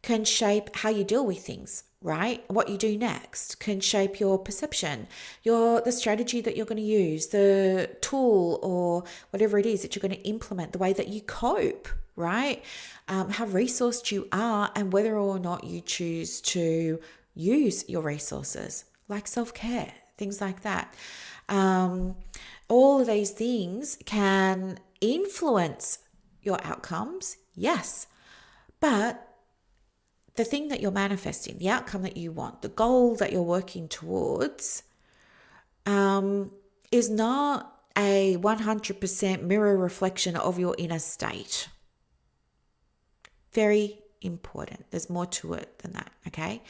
can shape how you deal with things, right? What you do next can shape your perception, the strategy that you're going to use, the tool or whatever it is that you're going to implement, the way that you cope, right? How resourced you are and whether or not you choose to use your resources, like self-care, things like that. All of these things can influence your outcomes, yes, but the thing that you're manifesting, the outcome that you want, the goal that you're working towards, is not a 100% mirror reflection of your inner state. Very important. There's more to it than that, okay?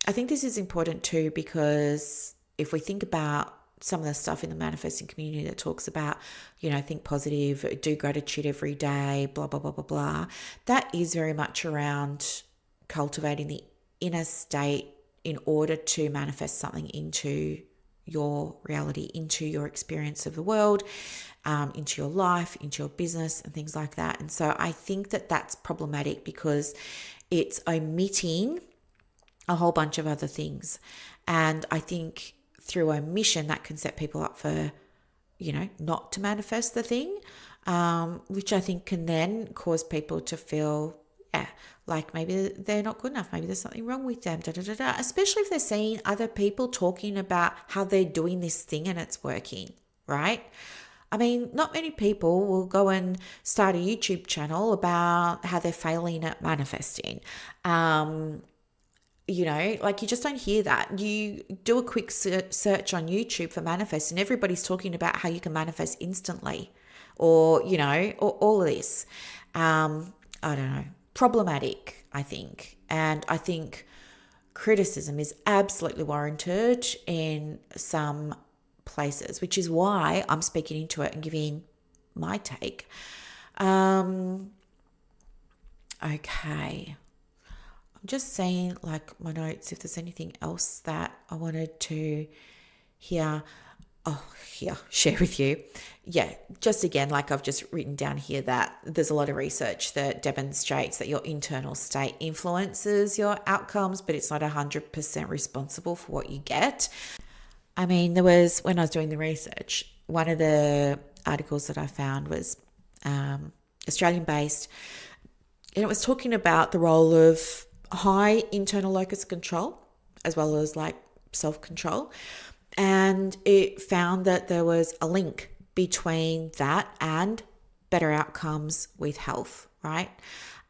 I think this is important too because if we think about some of the stuff in the manifesting community that talks about, think positive, do gratitude every day, blah, blah, blah, blah, blah. That is very much around cultivating the inner state in order to manifest something into your reality, into your experience of the world, into your life, into your business and things like that. And so I think that that's problematic because it's omitting a whole bunch of other things. And I think through omission, that can set people up for, not to manifest the thing, which I think can then cause people to feel, like maybe they're not good enough. Maybe there's something wrong with them, especially if they're seeing other people talking about how they're doing this thing and it's working, right? I mean, not many people will go and start a YouTube channel about how they're failing at manifesting. You just don't hear that. You do a quick search on YouTube for manifest and everybody's talking about how you can manifest instantly or all of this. I don't know, problematic, I think. And I think criticism is absolutely warranted in some places, which is why I'm speaking into it and giving my take. Okay. Just seeing like my notes if there's anything else that I wanted to share with you. Yeah, just again, like I've just written down here that there's a lot of research that demonstrates that your internal state influences your outcomes, but it's not 100% responsible for what you get. I mean, when I was doing the research, one of the articles that I found was Australian based, and it was talking about the role of high internal locus of control as well as like self-control, and it found that there was a link between that and better outcomes with health, right?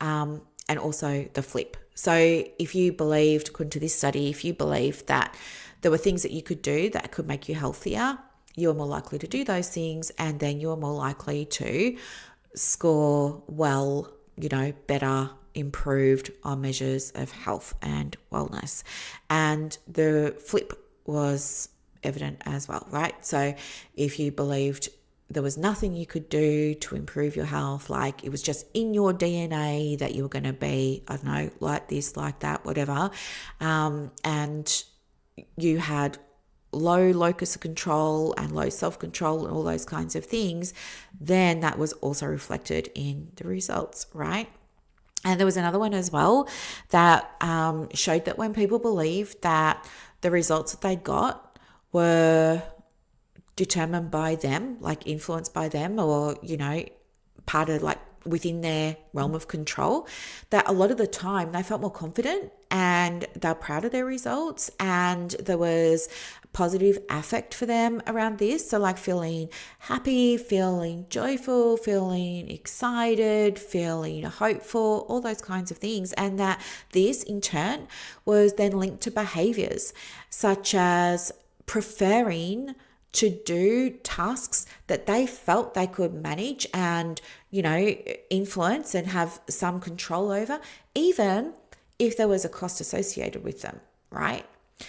And also the flip. So if you believed, according to this study, if you believed that there were things that you could do that could make you healthier, you are more likely to do those things, and then you are more likely to score well, better, improved on measures of health and wellness. And the flip was evident as well, right? So if you believed there was nothing you could do to improve your health, like it was just in your DNA that you were going to be, I don't know, like this, like that, whatever, and you had low locus of control and low self-control and all those kinds of things, then that was also reflected in the results, right? And there was another one as well that showed that when people believed that the results that they got were determined by them, like influenced by them, or, part of like within their realm of control, that a lot of the time they felt more confident and they're proud of their results, and there was positive affect for them around this. So like feeling happy, feeling joyful, feeling excited, feeling hopeful, all those kinds of things. And that this in turn was then linked to behaviors such as preferring to do tasks that they felt they could manage and, influence and have some control over, even if there was a cost associated with them, right?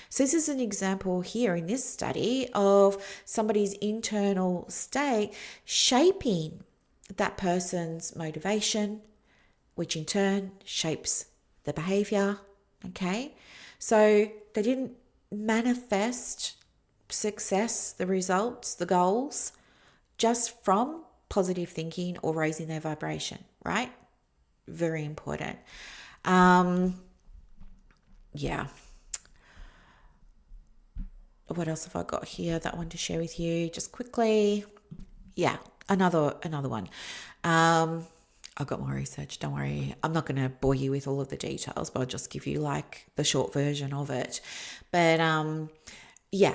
So this is an example here in this study of somebody's internal state shaping that person's motivation, which in turn shapes the behavior, okay? So they didn't manifest success, the results, the goals, just from positive thinking or raising their vibration, right? Very important. Yeah. What else have I got here that I want to share with you just quickly? Yeah, another one. I've got more research, don't worry. I'm not going to bore you with all of the details, but I'll just give you like the short version of it. But yeah,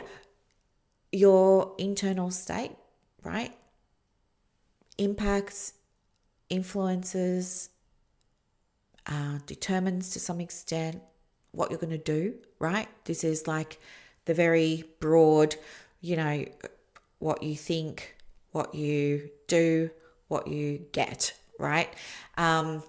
your internal state, right, impacts, influences, determines to some extent what you're going to do, right? This is like the very broad, what you think, what you do, what you get, right? A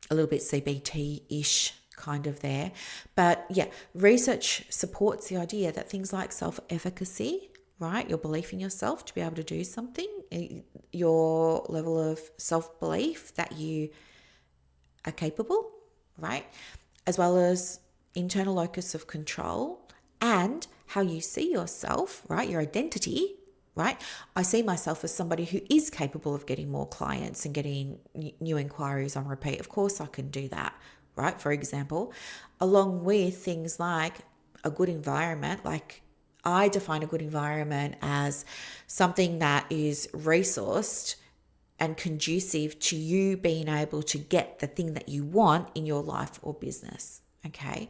little bit CBT-ish kind of there. But yeah, research supports the idea that things like self-efficacy, right, your belief in yourself to be able to do something, your level of self-belief that you are capable, right, as well as internal locus of control and how you see yourself, right, your identity, right? I see myself as somebody who is capable of getting more clients and getting new inquiries on repeat. Of course I can do that, right? For example, along with things like a good environment, like I define a good environment as something that is resourced and conducive to you being able to get the thing that you want in your life or business, okay?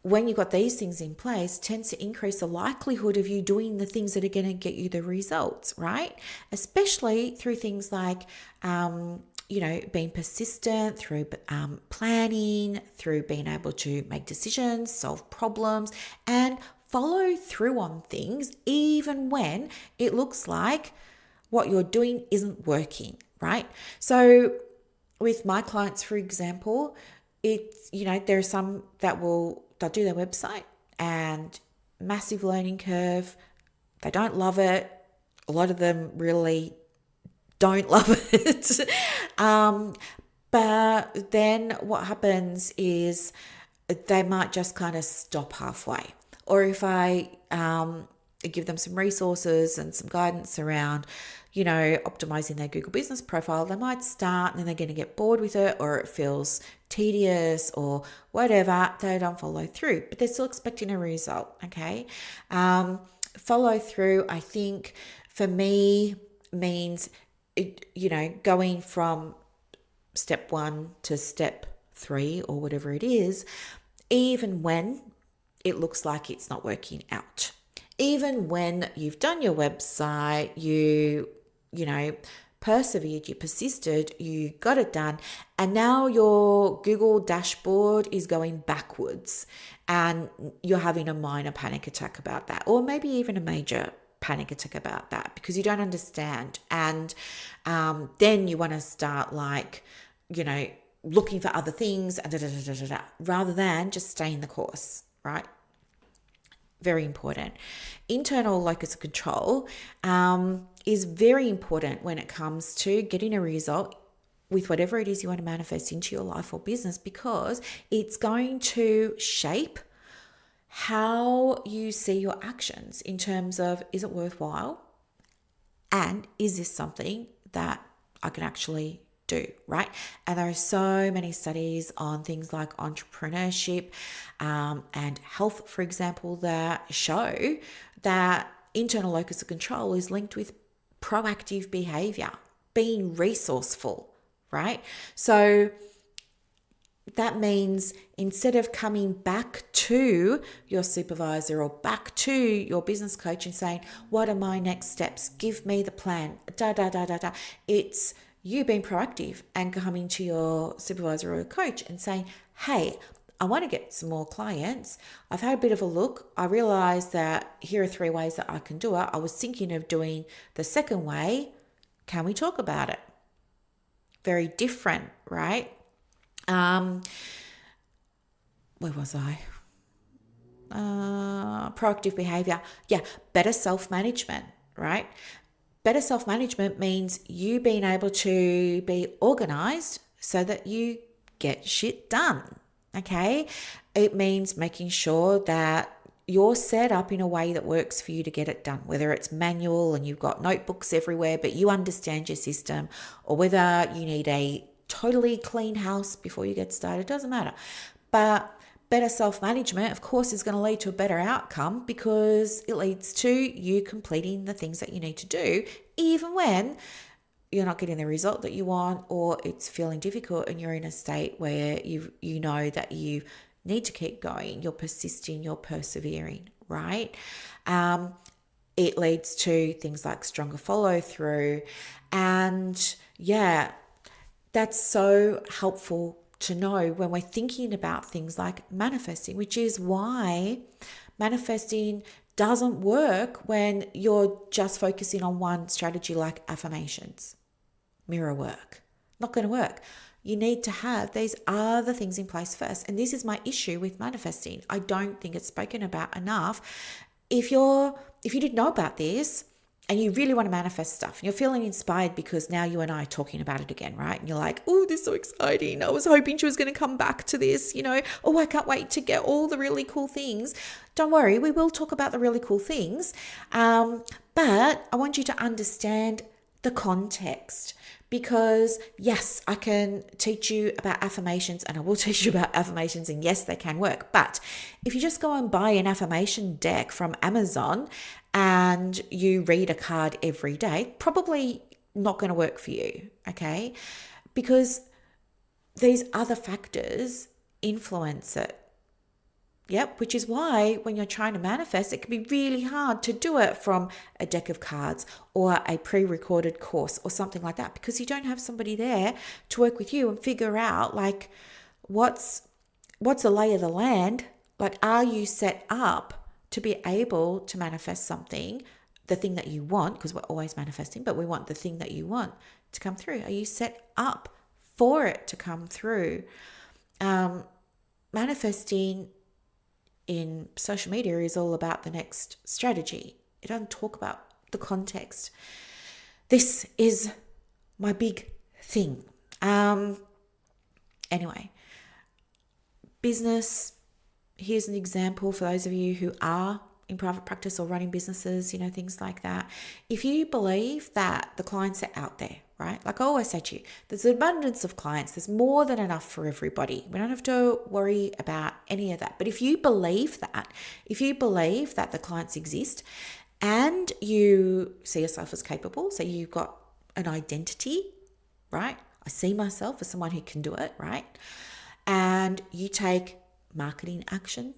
When you've got these things in place, tends to increase the likelihood of you doing the things that are going to get you the results, right? Especially through things like, being persistent, through planning, through being able to make decisions, solve problems, and follow through on things, even when it looks like what you're doing isn't working, right? So with my clients, for example, it's, there are some that they'll do their website and massive learning curve. They don't love it. A lot of them really don't love it. But then what happens is they might just kind of stop halfway. Or if I give them some resources and some guidance around, optimizing their Google business profile, they might start and then they're going to get bored with it, or it feels tedious or whatever. They don't follow through, but they're still expecting a result. Okay. Follow through, I think for me means, going from step 1 to step 3 or whatever it is, even when it looks like it's not working out. Even when you've done your website, you persevered, you persisted, you got it done, and now your Google dashboard is going backwards and you're having a minor panic attack about that, or maybe even a major panic attack about that because you don't understand. And then you want to start looking for other things and rather than just staying the course, right? Very important. Internal locus of control is very important when it comes to getting a result with whatever it is you want to manifest into your life or business, because it's going to shape how you see your actions in terms of, is it worthwhile? And is this something that I can actually do, right? And there are so many studies on things like entrepreneurship and health, for example, that show that internal locus of control is linked with proactive behavior, being resourceful, right? So that means instead of coming back to your supervisor or back to your business coach and saying, what are my next steps? Give me the plan, it's you being proactive and coming to your supervisor or coach and saying, hey, I want to get some more clients. I've had a bit of a look. I realized that here are 3 ways that I can do it. I was thinking of doing the second way. Can we talk about it? Very different, right? Where was I? Proactive behavior. Yeah, better self-management, right? Better self-management means you being able to be organized so that you get shit done, okay? It means making sure that you're set up in a way that works for you to get it done, whether it's manual and you've got notebooks everywhere, but you understand your system, or whether you need a totally clean house before you get started, doesn't matter. But better self-management, of course, is going to lead to a better outcome because it leads to you completing the things that you need to do, even when you're not getting the result that you want, or it's feeling difficult and you're in a state where you know that you need to keep going, you're persisting, you're persevering, right? It leads to things like stronger follow through. And yeah, that's so helpful to know when we're thinking about things like manifesting, which is why manifesting doesn't work when you're just focusing on one strategy like affirmations, mirror work. Not going to work. You need to have these other things in place first. And this is my issue with manifesting. I don't think it's spoken about enough. If you didn't know about this, and you really want to manifest stuff, and you're feeling inspired because now you and I are talking about it again, right? And you're like, oh, this is so exciting. I was hoping she was going to come back to this, oh, I can't wait to get all the really cool things. Don't worry, we will talk about the really cool things. But I want you to understand the context, because yes, I can teach you about affirmations and I will teach you about affirmations, and yes, they can work. But if you just go and buy an affirmation deck from Amazon and you read a card every day, probably not going to work for you, okay? Because these other factors influence it. Yep, which is why when you're trying to manifest, it can be really hard to do it from a deck of cards or a pre-recorded course or something like that, because you don't have somebody there to work with you and figure out like what's the lay of the land. Like, are you set up to be able to manifest something, the thing that you want, because we're always manifesting, but we want the thing that you want to come through. Are you set up for it to come through? Manifesting in social media is all about the next strategy. It doesn't talk about the context. This is my big thing. Anyway, business. Here's an example for those of you who are in private practice or running businesses, things like that. If you believe that the clients are out there, right? Like I always say to you, there's an abundance of clients. There's more than enough for everybody. We don't have to worry about any of that. But if you believe that the clients exist and you see yourself as capable, so you've got an identity, right? I see myself as someone who can do it, right? And you take marketing action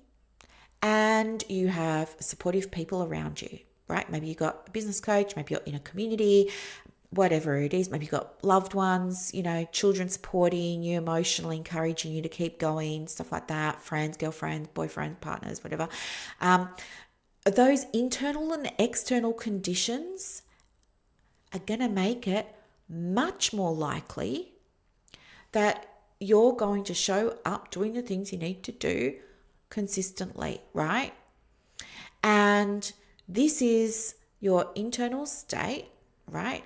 and you have supportive people around you, right? Maybe you've got a business coach, maybe you're in a community, whatever it is. Maybe you've got loved ones, children supporting you, emotionally encouraging you to keep going, stuff like that, friends, girlfriends, boyfriends, partners, whatever. Those internal and external conditions are going to make it much more likely that you're going to show up doing the things you need to do consistently, right? And this is your internal state, right?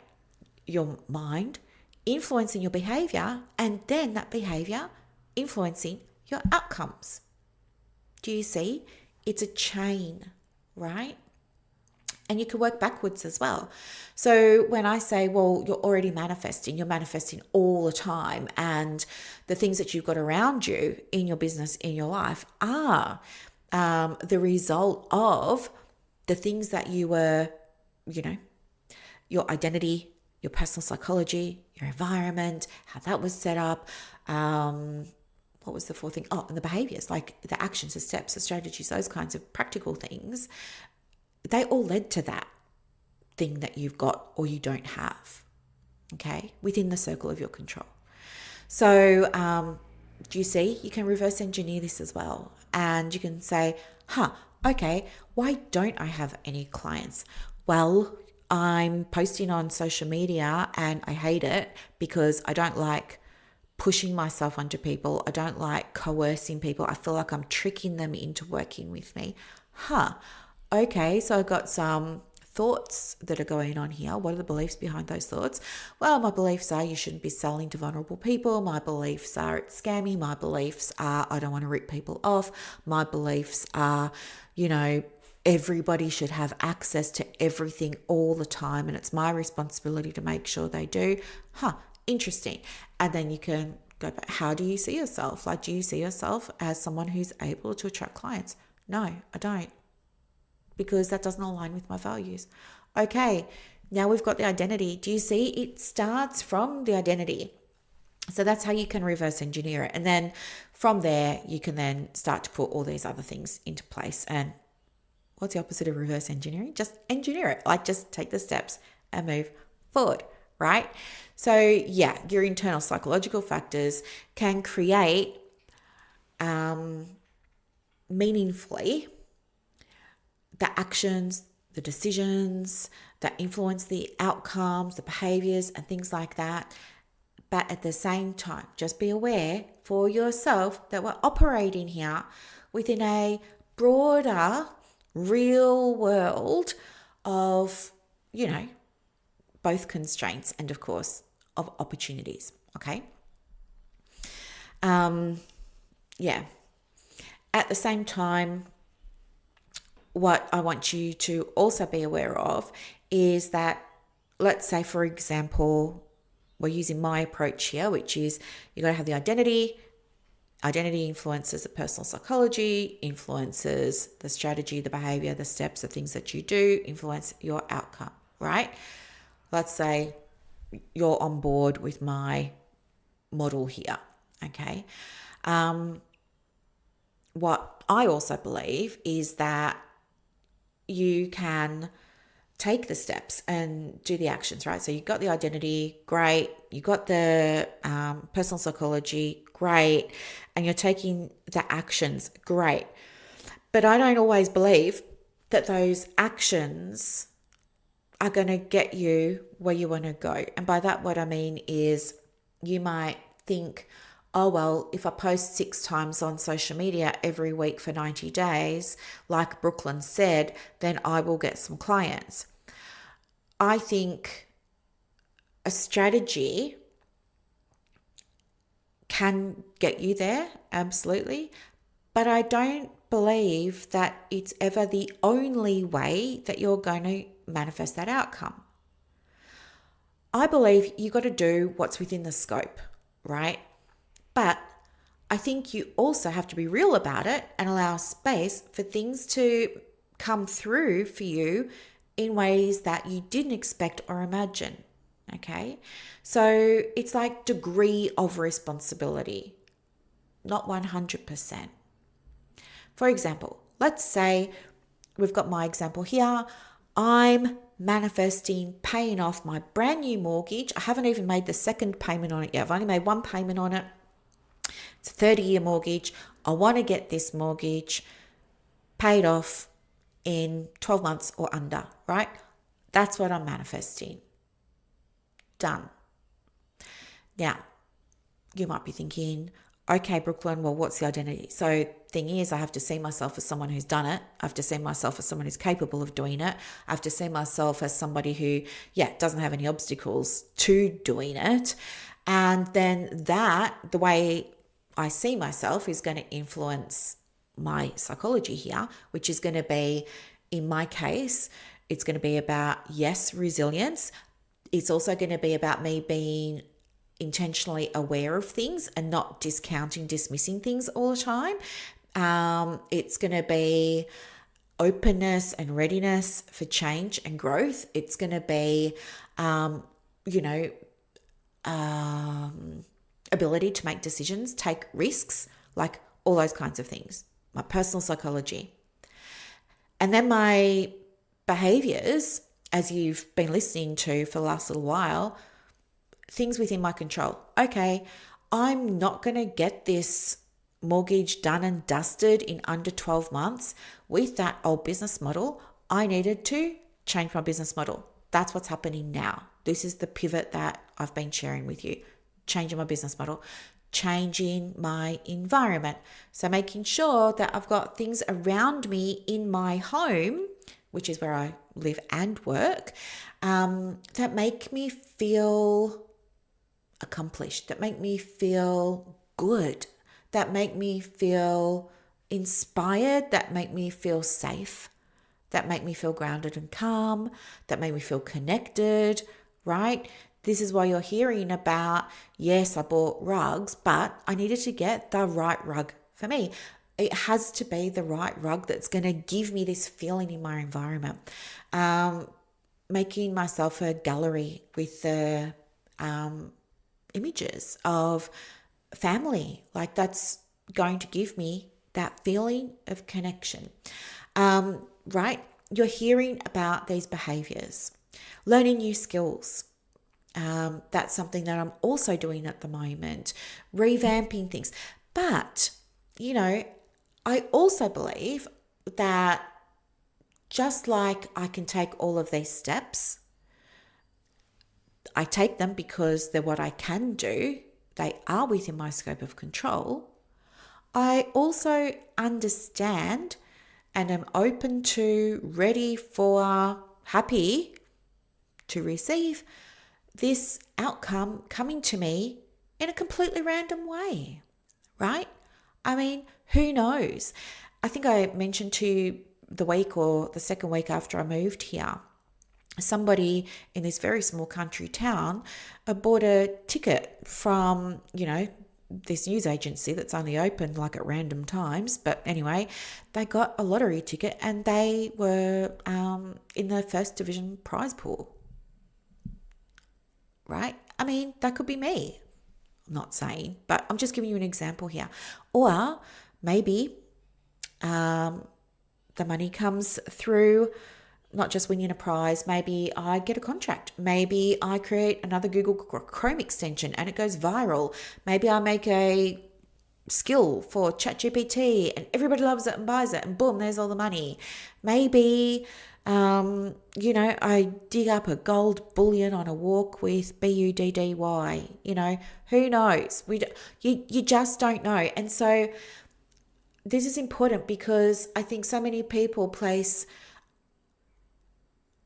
Your mind influencing your behavior, and then that behavior influencing your outcomes. Do you see? It's a chain, right? And you can work backwards as well. So when I say, well, you're already manifesting, you're manifesting all the time. And the things that you've got around you in your business, in your life are the result of the things that you were, your identity, your personal psychology, your environment, how that was set up. What was the fourth thing? Oh, and the behaviors, like the actions, the steps, the strategies, those kinds of practical things. They all led to that thing that you've got or you don't have, okay, within the circle of your control. So do you see? You can reverse engineer this as well. And you can say, okay, why don't I have any clients? Well, I'm posting on social media and I hate it because I don't like pushing myself onto people. I don't like coercing people. I feel like I'm tricking them into working with me. Okay, so I've got some thoughts that are going on here. What are the beliefs behind those thoughts? Well, my beliefs are you shouldn't be selling to vulnerable people. My beliefs are it's scammy. My beliefs are I don't want to rip people off. My beliefs are, everybody should have access to everything all the time, and it's my responsibility to make sure they do. Interesting. And then you can go back. How do you see yourself? Like, do you see yourself as someone who's able to attract clients? No, I don't, because that doesn't align with my values. Okay, now we've got the identity. Do you see? It starts from the identity. So that's how you can reverse engineer it. And then from there, you can then start to put all these other things into place. And what's the opposite of reverse engineering? Just engineer it. Like, just take the steps and move forward, right? So yeah, your internal psychological factors can create meaningfully the actions, the decisions that influence the outcomes, the behaviors, and things like that. But at the same time, just be aware for yourself that we're operating here within a broader, real world of, both constraints and, of course, of opportunities. Okay. Yeah. At the same time, what I want you to also be aware of is that, let's say, for example, we're using my approach here, which is you got to have the identity. Identity influences the personal psychology, influences the strategy, the behavior, the steps, the things that you do, influence your outcome, right? Let's say you're on board with my model here, okay? What I also believe is that you can take the steps and do the actions, right? So you've got the identity, great. You got the personal psychology, great. And you're taking the actions, great. But I don't always believe that those actions are going to get you where you want to go. And by that, what I mean is you might think, oh, well, if I post 6 times on social media every week for 90 days, like Brooklyn said, then I will get some clients. I think a strategy can get you there, absolutely. But I don't believe that it's ever the only way that you're going to manifest that outcome. I believe you got to do what's within the scope, right? But I think you also have to be real about it and allow space for things to come through for you in ways that you didn't expect or imagine. Okay. So it's like degree of responsibility, not 100%. For example, let's say we've got my example here. I'm manifesting paying off my brand new mortgage. I haven't even made the second payment on it yet. I've only made one payment on it. It's a 30-year mortgage. I want to get this mortgage paid off in 12 months or under, right? That's what I'm manifesting. Done. Now, you might be thinking, Okay, Brooklyn, well, what's the identity? So thing is, I have to see myself as someone who's done it. I have to see myself as someone who's capable of doing it. I have to see myself as somebody who, doesn't have any obstacles to doing it. And then the way I see myself is going to influence my psychology here, which is going to be, in my case, it's going to be about, yes, resilience. It's also going to be about me being intentionally aware of things and not dismissing things all the time. It's going to be openness and readiness for change and growth. It's going to be, ability to make decisions, take risks, like all those kinds of things. My personal psychology. And then my behaviors, as you've been listening to for the last little while, things within my control. Okay, I'm not going to get this mortgage done and dusted in under 12 months with that old business model. I needed to change my business model. That's what's happening now. This is the pivot that I've been sharing with you. Changing my business model, changing my environment. So making sure that I've got things around me in my home, which is where I live and work, that make me feel accomplished, that make me feel good, that make me feel inspired, that make me feel safe, that make me feel grounded and calm, that make me feel connected, right? This is why you're hearing about, yes, I bought rugs, but I needed to get the right rug for me. It has to be the right rug that's going to give me this feeling in my environment. Making myself a gallery with the images of family, like that's going to give me that feeling of connection. Right? You're hearing about these behaviors, learning new skills. That's something that I'm also doing at the moment, revamping things. But, I also believe that just like I can take all of these steps, I take them because they're what I can do. They are within my scope of control. I also understand and am open to, ready for, happy to receive this outcome coming to me in a completely random way, right? I mean, who knows? I think I mentioned to you the week or the second week after I moved here, somebody in this very small country town bought a ticket from, this news agency that's only open like at random times. But anyway, they got a lottery ticket and they were in the first division prize pool. Right? I mean, that could be me. I'm not saying, but I'm just giving you an example here. Or maybe the money comes through not just winning a prize. Maybe I get a contract. Maybe I create another Google Chrome extension and it goes viral. Maybe I make a skill for ChatGPT and everybody loves it and buys it and boom, there's all the money. Maybe I dig up a gold bullion on a walk with BUDDY. Who knows? You just don't know. And so this is important because I think so many people place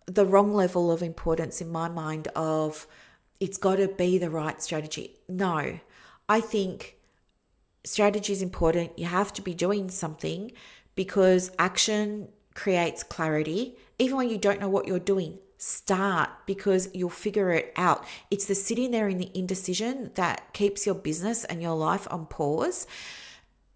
the wrong level of importance in my mind of it's got to be the right strategy. No, I think strategy is important. You have to be doing something because action creates clarity. Even when you don't know what you're doing, start because you'll figure it out. It's the sitting there in the indecision that keeps your business and your life on pause.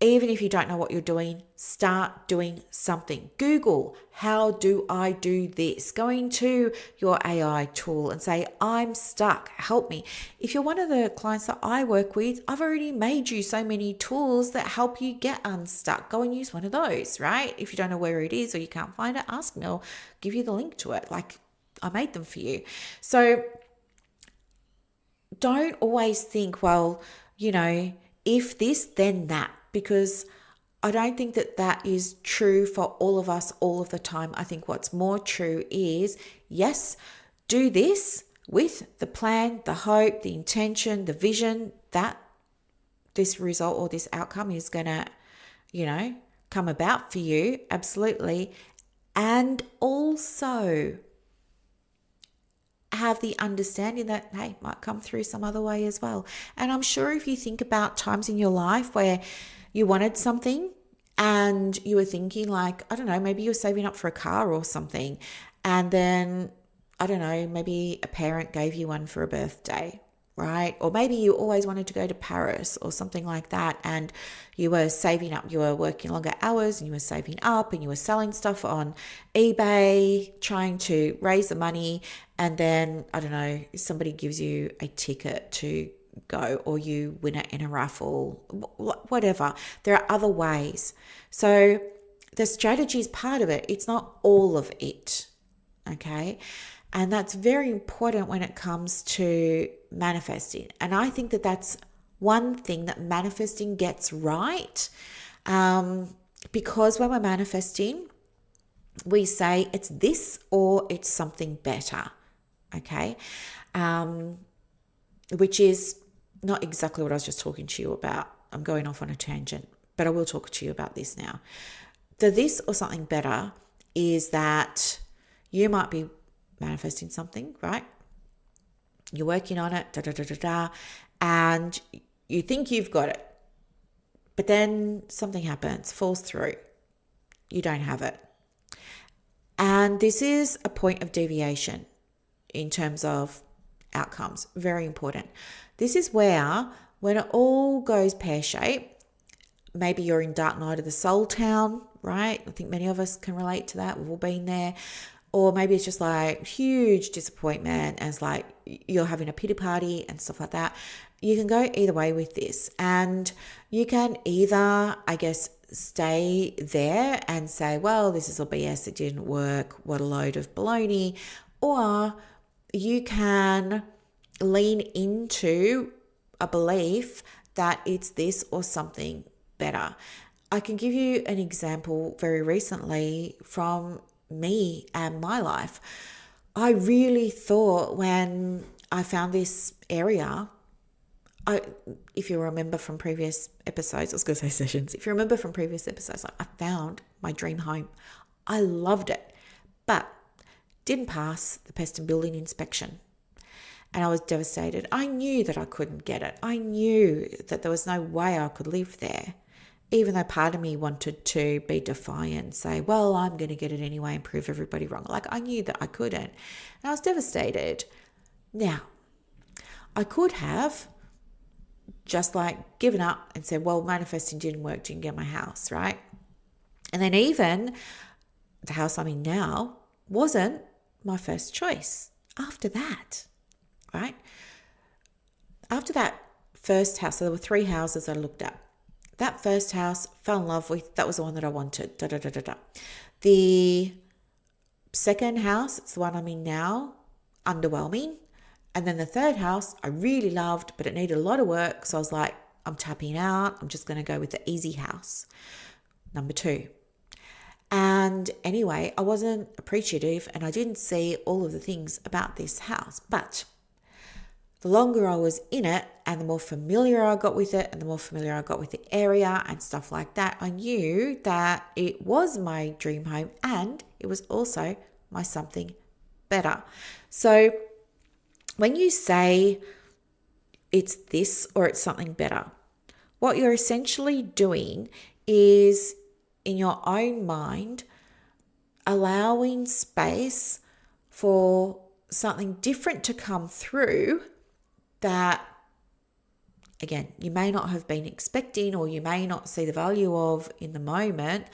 Even if you don't know what you're doing, start doing something. Google, how do I do this? Go into your AI tool and say, I'm stuck, help me. If you're one of the clients that I work with, I've already made you so many tools that help you get unstuck. Go and use one of those, right? If you don't know where it is or you can't find it, ask me. I'll give you the link to it. Like I made them for you. So don't always think, well, if this, then that. Because I don't think that is true for all of us all of the time. I think what's more true is, yes, do this with the plan, the hope, the intention, the vision that this result or this outcome is going to, come about for you. Absolutely. And also have the understanding that, hey, might come through some other way as well. And I'm sure if you think about times in your life where you wanted something and you were thinking like, I don't know, maybe you were saving up for a car or something. And then, I don't know, maybe a parent gave you one for a birthday, right? Or maybe you always wanted to go to Paris or something like that, and you were saving up, you were working longer hours and you were saving up and you were selling stuff on eBay, trying to raise the money, and then, I don't know, somebody gives you a ticket to go or you win it in a raffle, whatever. There are other ways. So the strategy is part of it. It's not all of it, okay? And that's very important when it comes to manifesting. And I think that that's one thing that manifesting gets right, because when we're manifesting, we say it's this or it's something better, okay? Which is not exactly what I was just talking to you about. I'm going off on a tangent, but I will talk to you about this now. The this or something better is that you might be manifesting something, right? You're working on it, and you think you've got it, but then something happens, falls through. You don't have it. And this is a point of deviation in terms of outcomes. Very important. This is where, when it all goes pear-shaped, maybe you're in dark night of the soul town, right? I think many of us can relate to that. We've all been there. Or maybe it's just like huge disappointment and it's like you're having a pity party and stuff like that. You can go either way with this. And you can either, I guess, stay there and say, well, this is all BS, it didn't work, what a load of baloney. Or you can lean into a belief that it's this or something better. I can give you an example very recently from me and my life. I really thought when I found this area, if you remember from previous episodes, I was going to say sessions, if you remember from previous episodes, I found my dream home. I loved it, but didn't pass the pest and building inspection. And I was devastated. I knew that I couldn't get it. I knew that there was no way I could live there. Even though part of me wanted to be defiant, say, well, I'm going to get it anyway and prove everybody wrong. Like, I knew that I couldn't. And I was devastated. Now, I could have just like given up and said, well, manifesting didn't work, didn't get my house, right? And then even the house I'm in now wasn't my first choice after that, right? After that first house, so there were 3 houses I looked at. That first house, fell in love with, that was the one that I wanted. The second house, it's the one I'm in now, underwhelming. And then the third house, I really loved, but it needed a lot of work. So I was like, I'm tapping out. I'm just going to go with the easy house. Number 2. And anyway, I wasn't appreciative and I didn't see all of the things about this house. But the longer I was in it and the more familiar I got with it and the more familiar I got with the area and stuff like that, I knew that it was my dream home and it was also my something better. So when you say it's this or it's something better, what you're essentially doing is, in your own mind, allowing space for something different to come through that, again, you may not have been expecting or you may not see the value of in the moment,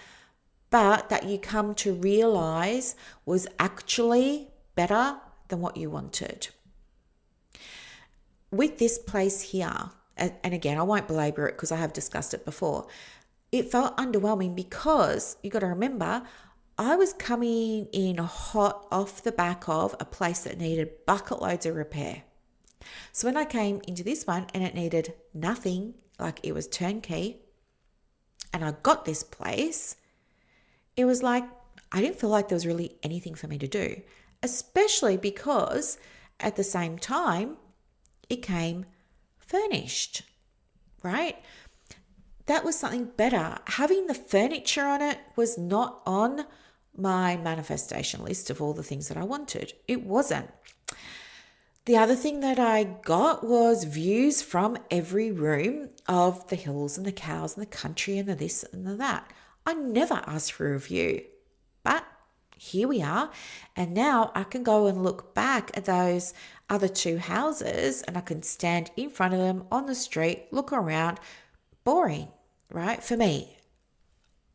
but that you come to realize was actually better than what you wanted. With this place here, and again, I won't belabor it because I have discussed it before, it felt underwhelming because you got to remember, I was coming in hot off the back of a place that needed bucket loads of repair. So when I came into this one and it needed nothing, like it was turnkey, and I got this place, it was like, I didn't feel like there was really anything for me to do, especially because at the same time, it came furnished, right? that was something better. Having the furniture on it was not on my manifestation list of all the things that I wanted. It wasn't. The other thing that I got was views from every room of the hills and the cows and the country and the this and the that. I never asked for a view, but here we are. And now I can go and look back at those other two houses and I can stand in front of them on the street, look around. Boring, right? For me,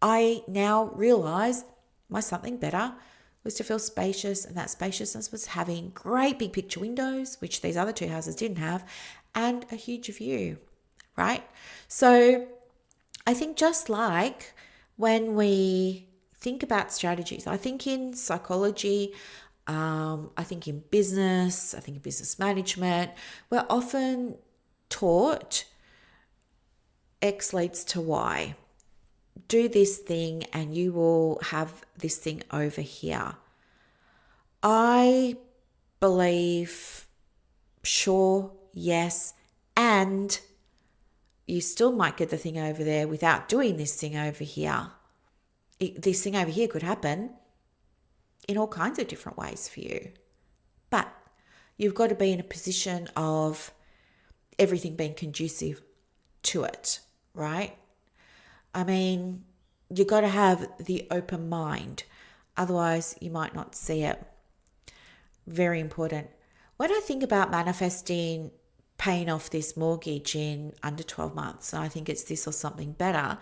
I now realize my something better was to feel spacious, and that spaciousness was having great big picture windows, which these other two houses didn't have, and a huge view, right? So I think just like when we think about strategies, I think in psychology, I think in business, I think in business management, we're often taught X leads to Y. Do this thing and you will have this thing over here. I believe, sure, yes, and you still might get the thing over there without doing this thing over here. This thing over here could happen in all kinds of different ways for you. But you've got to be in a position of everything being conducive to it, right? I mean, you've got to have the open mind. Otherwise, you might not see it. Very important. When I think about manifesting paying off this mortgage in under 12 months, and I think it's this or something better,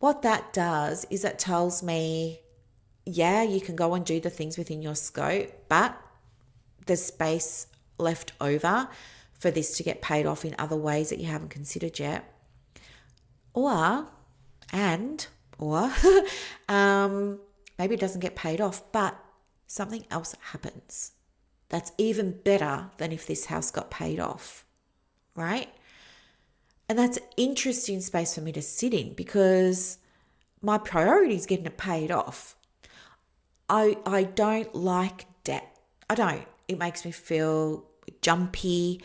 what that does is it tells me, yeah, you can go and do the things within your scope, but there's space left over for this to get paid off in other ways that you haven't considered yet. Or maybe it doesn't get paid off, but something else happens. That's even better than if this house got paid off, right? And that's an interesting space for me to sit in because my priority is getting it paid off. I don't like debt. I don't. It makes me feel jumpy,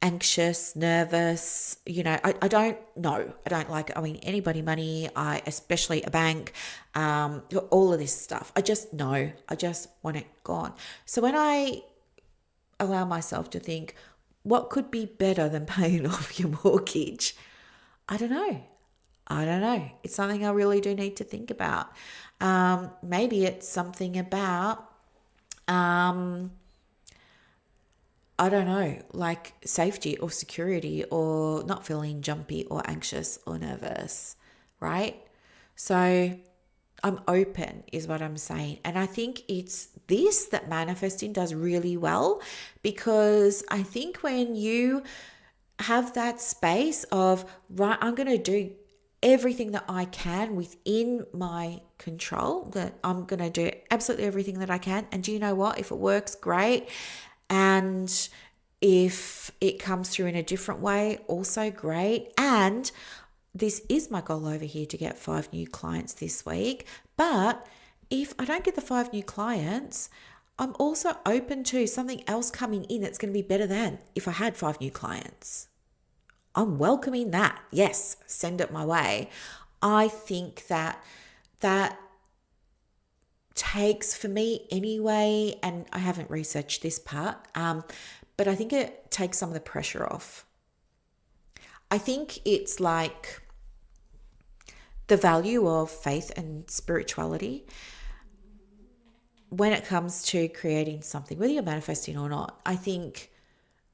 anxious, nervous. I don't know. I don't like it. I mean, anybody money, especially a bank, all of this stuff. I just know. I just want it gone. So when I allow myself to think, what could be better than paying off your mortgage? I don't know. It's something I really do need to think about. Maybe it's something about, I don't know, like safety or security or not feeling jumpy or anxious or nervous, right? So I'm open is what I'm saying. And I think it's this that manifesting does really well because I think when you have that space of, right, I'm going to do everything that I can within my control, that I'm going to do absolutely everything that I can. And do you know what? If it works, great. And if it comes through in a different way, also great. And this is my goal over here to get 5 new clients this week. But if I don't get the 5 new clients, I'm also open to something else coming in that's going to be better than if I had 5 new clients. I'm welcoming that. Yes, send it my way. I think that takes, for me anyway, and I haven't researched this part, but I think it takes some of the pressure off. I think it's like the value of faith and spirituality when it comes to creating something, whether you're manifesting or not. I think,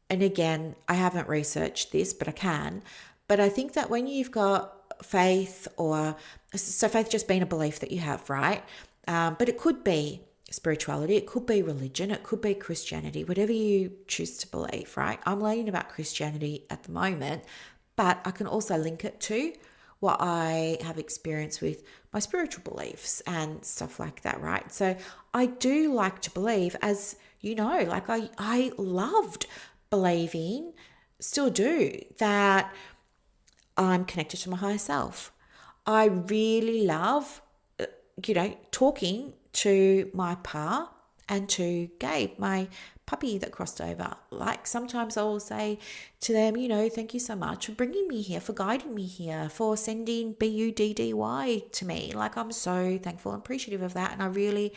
and again, I haven't researched this, but I can, but I think that when you've got faith, so faith just being a belief that you have, right? But it could be spirituality, it could be religion, it could be Christianity, whatever you choose to believe, right? I'm learning about Christianity at the moment, but I can also link it to what I have experienced with my spiritual beliefs and stuff like that, right? So I do like to believe, as you know, like I loved believing, still do, that I'm connected to my higher self. I really love, talking to my pa And to Gabe, my puppy that crossed over, like sometimes I will say to them, thank you so much for bringing me here, for guiding me here, for sending BUDDY to me. Like, I'm so thankful and appreciative of that. And I really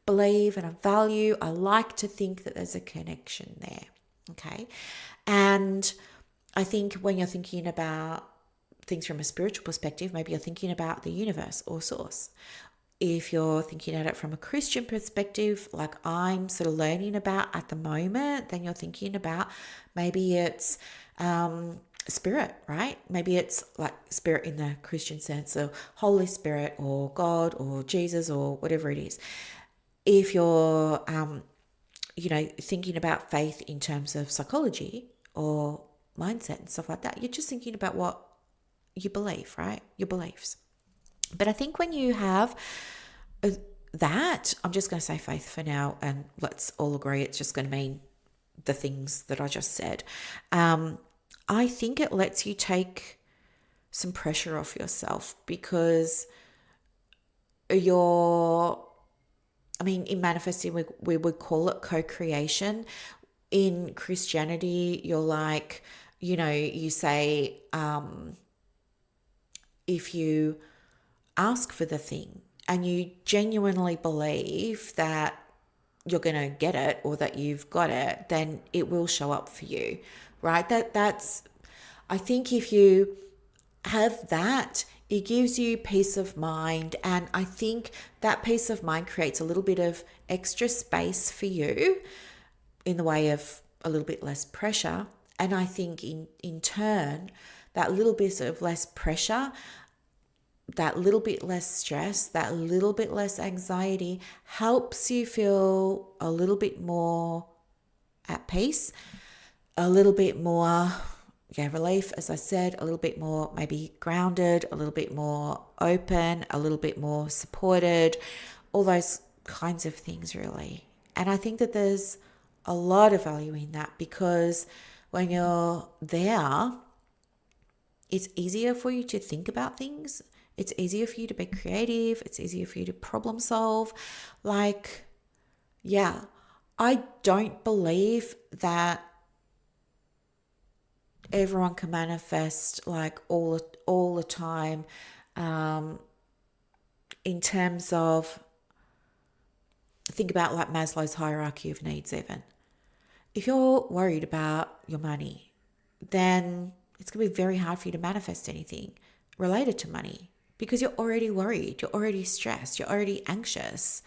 believe and I value, I like to think that there's a connection there. Okay. And I think when you're thinking about things from a spiritual perspective, maybe you're thinking about the universe or source. If you're thinking at it from a Christian perspective, like I'm sort of learning about at the moment, then you're thinking about maybe it's spirit, right? Maybe it's like spirit in the Christian sense of Holy Spirit or God or Jesus or whatever it is. If you're, thinking about faith in terms of psychology or mindset and stuff like that, you're just thinking about what you believe, right? Your beliefs. But I think when you have that, I'm just going to say faith for now, and let's all agree it's just going to mean the things that I just said. I think it lets you take some pressure off yourself because in manifesting, we would call it co-creation. In Christianity, you're like, you say, if you ask for the thing and you genuinely believe that you're going to get it or that you've got it, then it will show up for you, right? That's, I think if you have that, it gives you peace of mind. And I think that peace of mind creates a little bit of extra space for you in the way of a little bit less pressure. And I think in turn, that little bit of less pressure, that little bit less stress, that little bit less anxiety helps you feel a little bit more at peace, a little bit more, relief, as I said, a little bit more maybe grounded, a little bit more open, a little bit more supported, all those kinds of things really. And I think that there's a lot of value in that because when you're there, it's easier for you to think about things. It's easier for you to be creative. It's easier for you to problem solve. Like, yeah, I don't believe that everyone can manifest like all the time in terms of, think about like Maslow's hierarchy of needs even. If you're worried about your money, then it's going to be very hard for you to manifest anything related to money because you're already worried, you're already stressed, you're already anxious.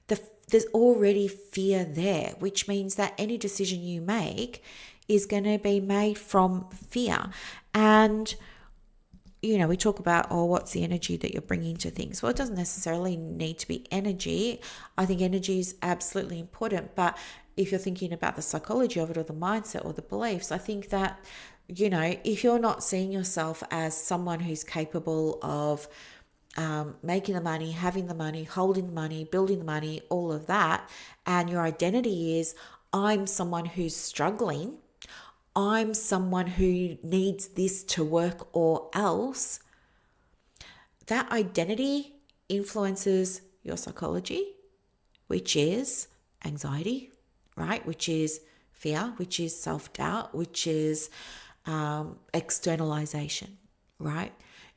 There's already fear there, which means that any decision you make is going to be made from fear. And, we talk about, what's the energy that you're bringing to things? Well, it doesn't necessarily need to be energy. I think energy is absolutely important. But if you're thinking about the psychology of it or the mindset or the beliefs, I think that, if you're not seeing yourself as someone who's capable of making the money, having the money, holding the money, building the money, all of that, and your identity is, I'm someone who's struggling, I'm someone who needs this to work or else, that identity influences your psychology, which is anxiety, right? Which is fear, which is self-doubt, which is externalization, right?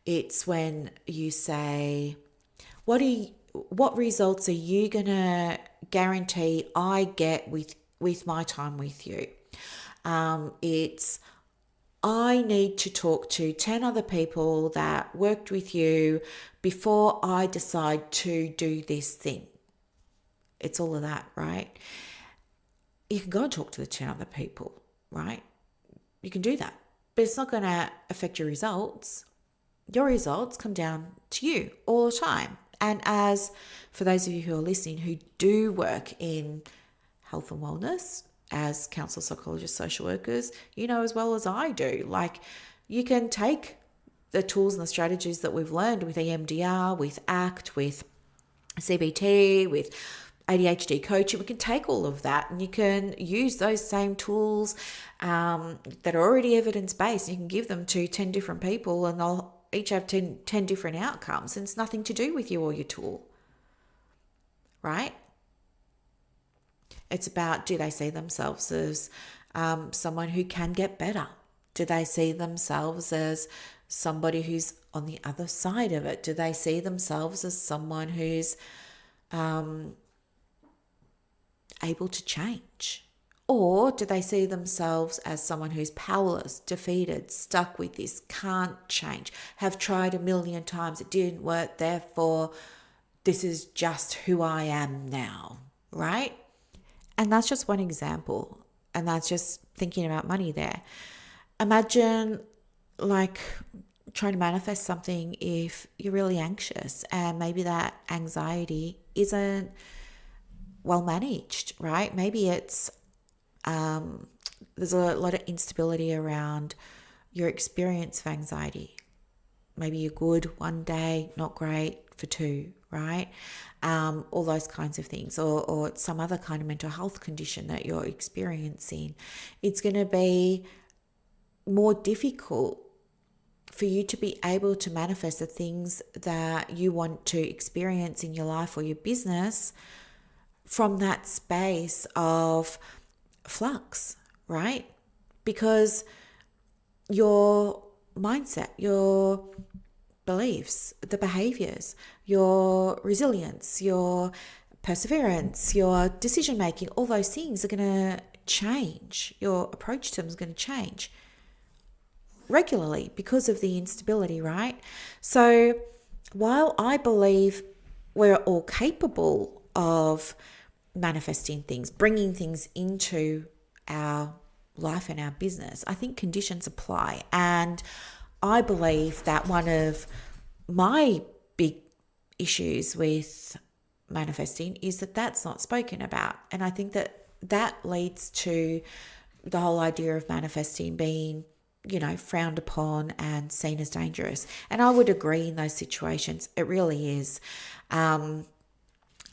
It's when you say, what results are you going to guarantee I get with my time with you? It's, I need to talk to 10 other people that worked with you before I decide to do this thing. It's all of that, right? You can go and talk to the 10 other people, right? You can do that, but it's not going to affect your results. Your results come down to you all the time. And as for those of you who are listening who do work in health and wellness, as counsellors, psychologists, social workers, as well as I do, like you can take the tools and the strategies that we've learned with EMDR, with ACT, with CBT, with ADHD coaching. We can take all of that and you can use those same tools that are already evidence-based. You can give them to 10 different people and they'll each have 10 different outcomes. And it's nothing to do with you or your tool, right? It's about, do they see themselves as someone who can get better? Do they see themselves as somebody who's on the other side of it? Do they see themselves as someone who's able to change? Or do they see themselves as someone who's powerless, defeated, stuck with this, can't change, have tried a million times, it didn't work, therefore this is just who I am now, right? And that's just one example. And that's just thinking about money there. Imagine like trying to manifest something if you're really anxious and maybe that anxiety isn't well managed, right? Maybe it's there's a lot of instability around your experience of anxiety. Maybe you're good one day, not great for two, right? All those kinds of things, or some other kind of mental health condition that you're experiencing. It's going to be more difficult for you to be able to manifest the things that you want to experience in your life or your business from that space of flux, right? Because your mindset, your beliefs, the behaviors, your resilience, your perseverance, your decision making, all those things are going to change. Your approach to them is going to change regularly because of the instability, right? So while I believe we're all capable of manifesting things, bringing things into our life and our business, I think conditions apply. And I believe that one of my big issues with manifesting is that that's not spoken about. And I think that that leads to the whole idea of manifesting being, frowned upon and seen as dangerous. And I would agree in those situations. It really is. I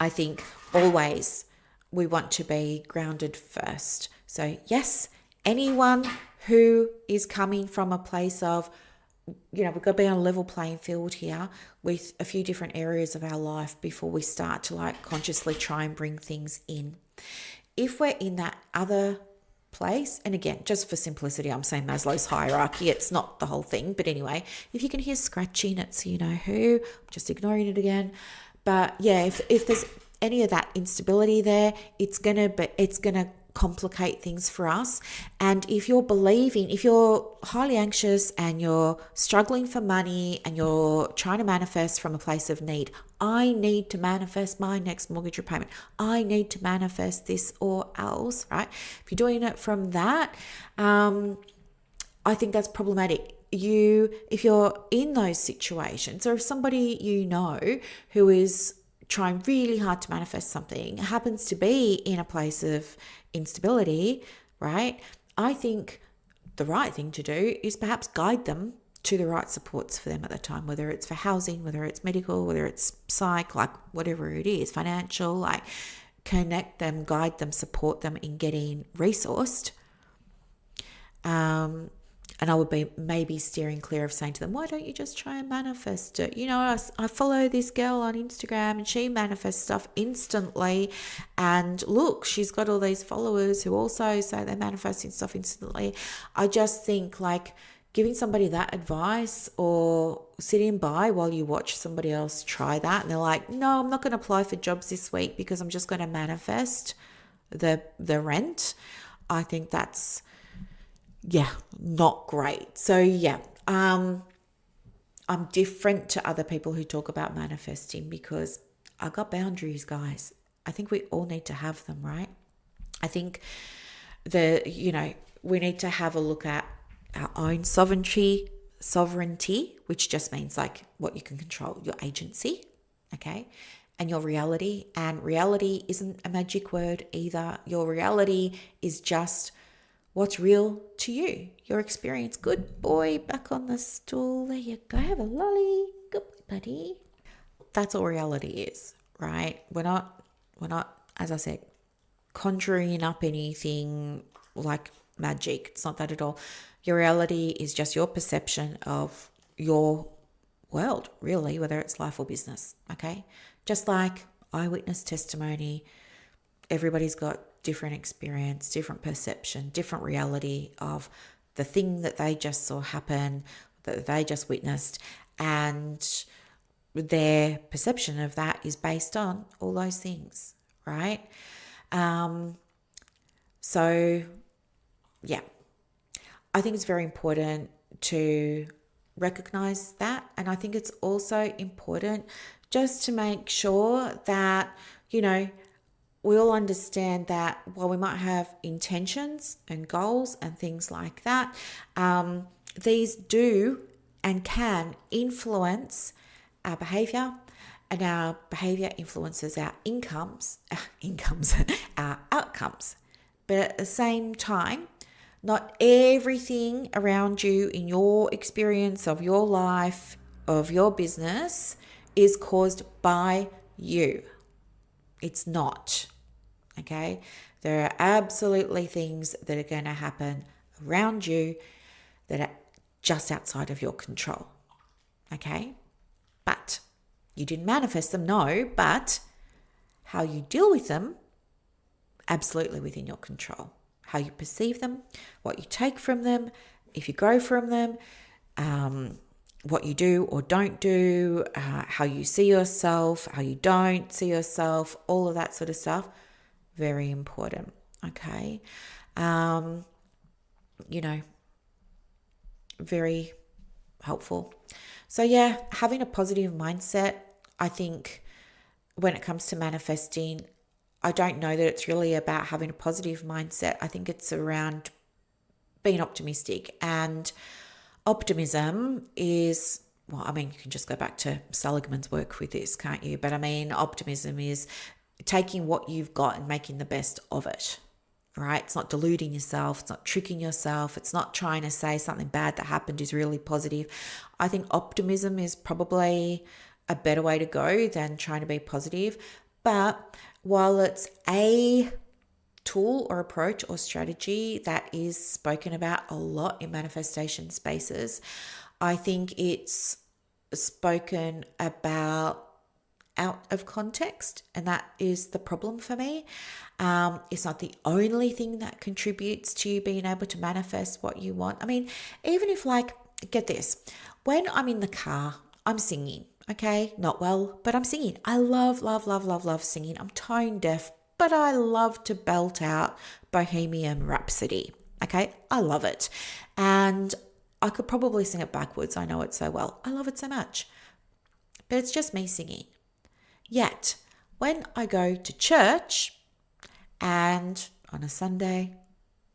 think always we want to be grounded first. So yes, anyone who is coming from a place of, we've got to be on a level playing field here with a few different areas of our life before we start to consciously try and bring things in. If we're in that other place, and again, just for simplicity, I'm saying Maslow's hierarchy, it's not the whole thing, but anyway, if you can hear scratching, it's you know who, I'm just ignoring it again. But yeah, if there's any of that instability there, it's gonna complicate things for us. And if you're highly anxious and you're struggling for money and you're trying to manifest from a place of need, I need to manifest my next mortgage repayment, I need to manifest this or else, right? If you're doing it from that, I think that's problematic. If you're in those situations, or if somebody who is trying really hard to manifest something happens to be in a place of instability, right? I think the right thing to do is perhaps guide them to the right supports for them at the time, whether it's for housing, whether it's medical, whether it's psych, whatever it is, financial, connect them, guide them, support them in getting resourced. And I would be maybe steering clear of saying to them, why don't you just try and manifest it? I follow this girl on Instagram and she manifests stuff instantly. And look, she's got all these followers who also say they're manifesting stuff instantly. I just think giving somebody that advice or sitting by while you watch somebody else try that. And they're like, no, I'm not going to apply for jobs this week because I'm just going to manifest the rent. I think that's, not great. So I'm different to other people who talk about manifesting because I got boundaries, guys. I think we all need to have them, right? I think we need to have a look at our own sovereignty, which just means what you can control, your agency, okay? And your reality. And reality isn't a magic word either. Your reality is just what's real to you, your experience. Good boy, back on the stool. There you go. Have a lolly. Good buddy. That's all reality is, right? We're not, as I said, conjuring up anything like magic. It's not that at all. Your reality is just your perception of your world, really, whether it's life or business, okay? Just like eyewitness testimony, everybody's got different experience, different perception, different reality of the thing that they just saw happen, that they just witnessed, and their perception of that is based on all those things, right? So, yeah, I think it's very important to recognize that. And I think it's also important just to make sure that, we all understand that while we might have intentions and goals and things like that, these do and can influence our behavior, and our behavior influences our our outcomes. But at the same time, not everything around you in your experience of your life, of your business, is caused by you. It's not. Okay? There are absolutely things that are going to happen around you that are just outside of your control. Okay? But you didn't manifest them, no, but how you deal with them, absolutely within your control. How you perceive them, what you take from them, if you grow from them, what you do or don't do, how you see yourself, how you don't see yourself, all of that sort of stuff, very important, okay? Very helpful. So yeah, having a positive mindset, I think when it comes to manifesting, I don't know that it's really about having a positive mindset. I think it's around being optimistic. And optimism is, you can just go back to Seligman's work with this, can't you? But optimism is taking what you've got and making the best of it, right? It's not deluding yourself. It's not tricking yourself. It's not trying to say something bad that happened is really positive. I think optimism is probably a better way to go than trying to be positive. But while it's a tool or approach or strategy that is spoken about a lot in manifestation spaces, I think it's spoken about out of context, and that is the problem for me. It's not the only thing that contributes to you being able to manifest what you want. Even if, get this, when I'm in the car, I'm singing, okay? Not well, but I'm singing. I love, love, love, love, love singing. I'm tone deaf, but I love to belt out Bohemian Rhapsody, okay? I love it. And I could probably sing it backwards. I know it so well. I love it so much. But it's just me singing. Yet, when I go to church and on a Sunday,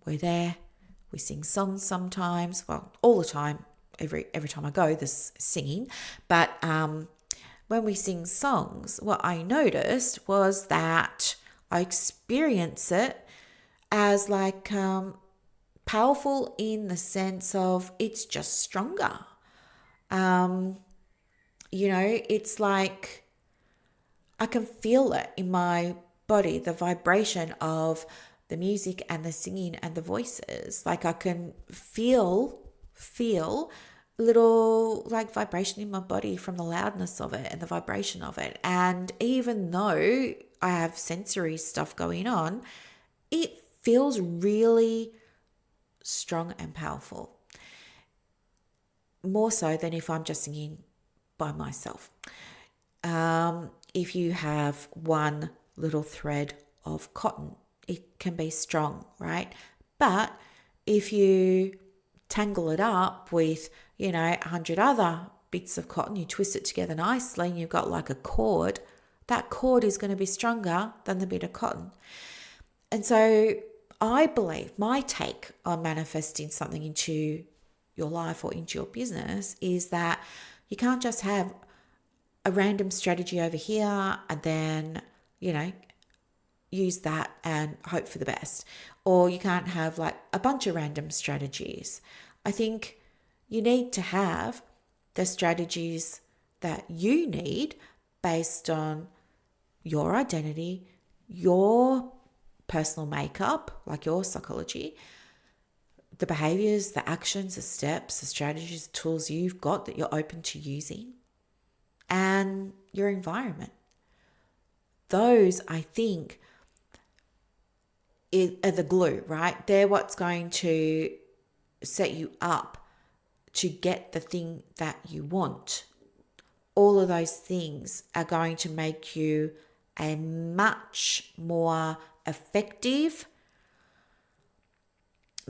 we're there, we sing songs sometimes, well, all the time, every time I go, there's singing. But when we sing songs, what I noticed was that I experience it as powerful in the sense of it's just stronger. It's like I can feel it in my body, the vibration of the music and the singing and the voices. I can feel little vibration in my body from the loudness of it and the vibration of it. And even though I have sensory stuff going on, it feels really strong and powerful. More so than if I'm just singing by myself. If you have one little thread of cotton, it can be strong, right? But if you tangle it up with, 100 other bits of cotton, you twist it together nicely and you've got a cord, that cord is going to be stronger than the bit of cotton. And so I believe my take on manifesting something into your life or into your business is that you can't just have a random strategy over here and then, use that and hope for the best. Or you can't have a bunch of random strategies. I think you need to have the strategies that you need based on your identity, your personal makeup, your psychology, the behaviors, the actions, the steps, the strategies, the tools you've got that you're open to using, and your environment. Those, I think, are the glue, right? They're what's going to set you up to get the thing that you want. All of those things are going to make you a much more effective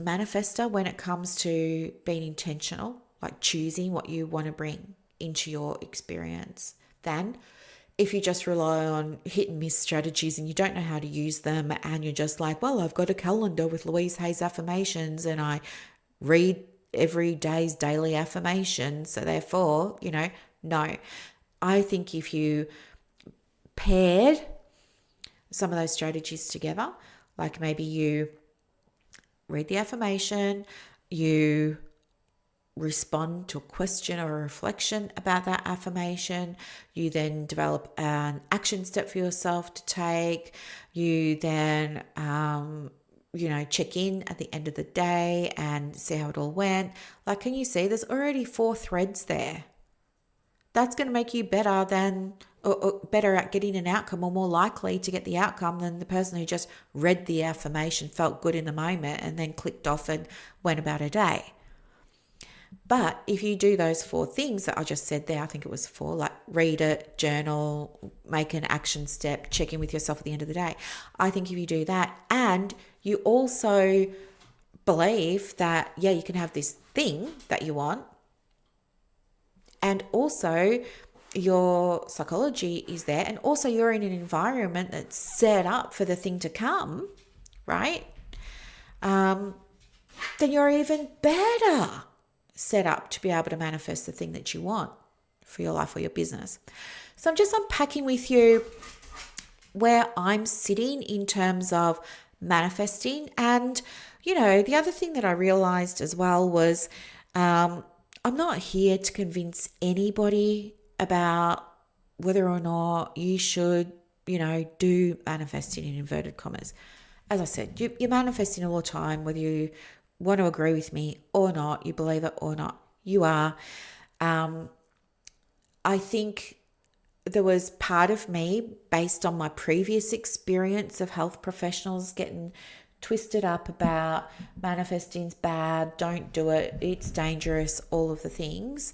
manifester when it comes to being intentional, like choosing what you want to bring into your experience, than if you just rely on hit and miss strategies and you don't know how to use them, and you're just like, well, I've got a calendar with Louise Hay's affirmations and I read every day's daily affirmation, so therefore, no. I think if you paired some of those strategies together, like maybe you read the affirmation, you respond to a question or a reflection about that affirmation, you then develop an action step for yourself to take, you then check in at the end of the day and see how it all went. Like, can you see there's already 4 threads there? That's going to make you better than or better at getting an outcome, or more likely to get the outcome than the person who just read the affirmation, felt good in the moment, and then clicked off and went about her day. But if you do those 4 things that I just said there, I think it was 4, like read it, journal, make an action step, check in with yourself at the end of the day. I think if you do that, and you also believe that, yeah, you can have this thing that you want, and also your psychology is there, and also you're in an environment that's set up for the thing to come, right? Then you're even better set up to be able to manifest the thing that you want for your life or your business. So I'm just unpacking with you where I'm sitting in terms of manifesting. And, the other thing that I realized as well was I'm not here to convince anybody about whether or not you should, do manifesting in inverted commas. As I said, you're manifesting all the time, whether you want to agree with me or not, you believe it or not, you are. I think there was part of me, based on my previous experience of health professionals getting twisted up about manifesting's bad, don't do it, it's dangerous, all of the things,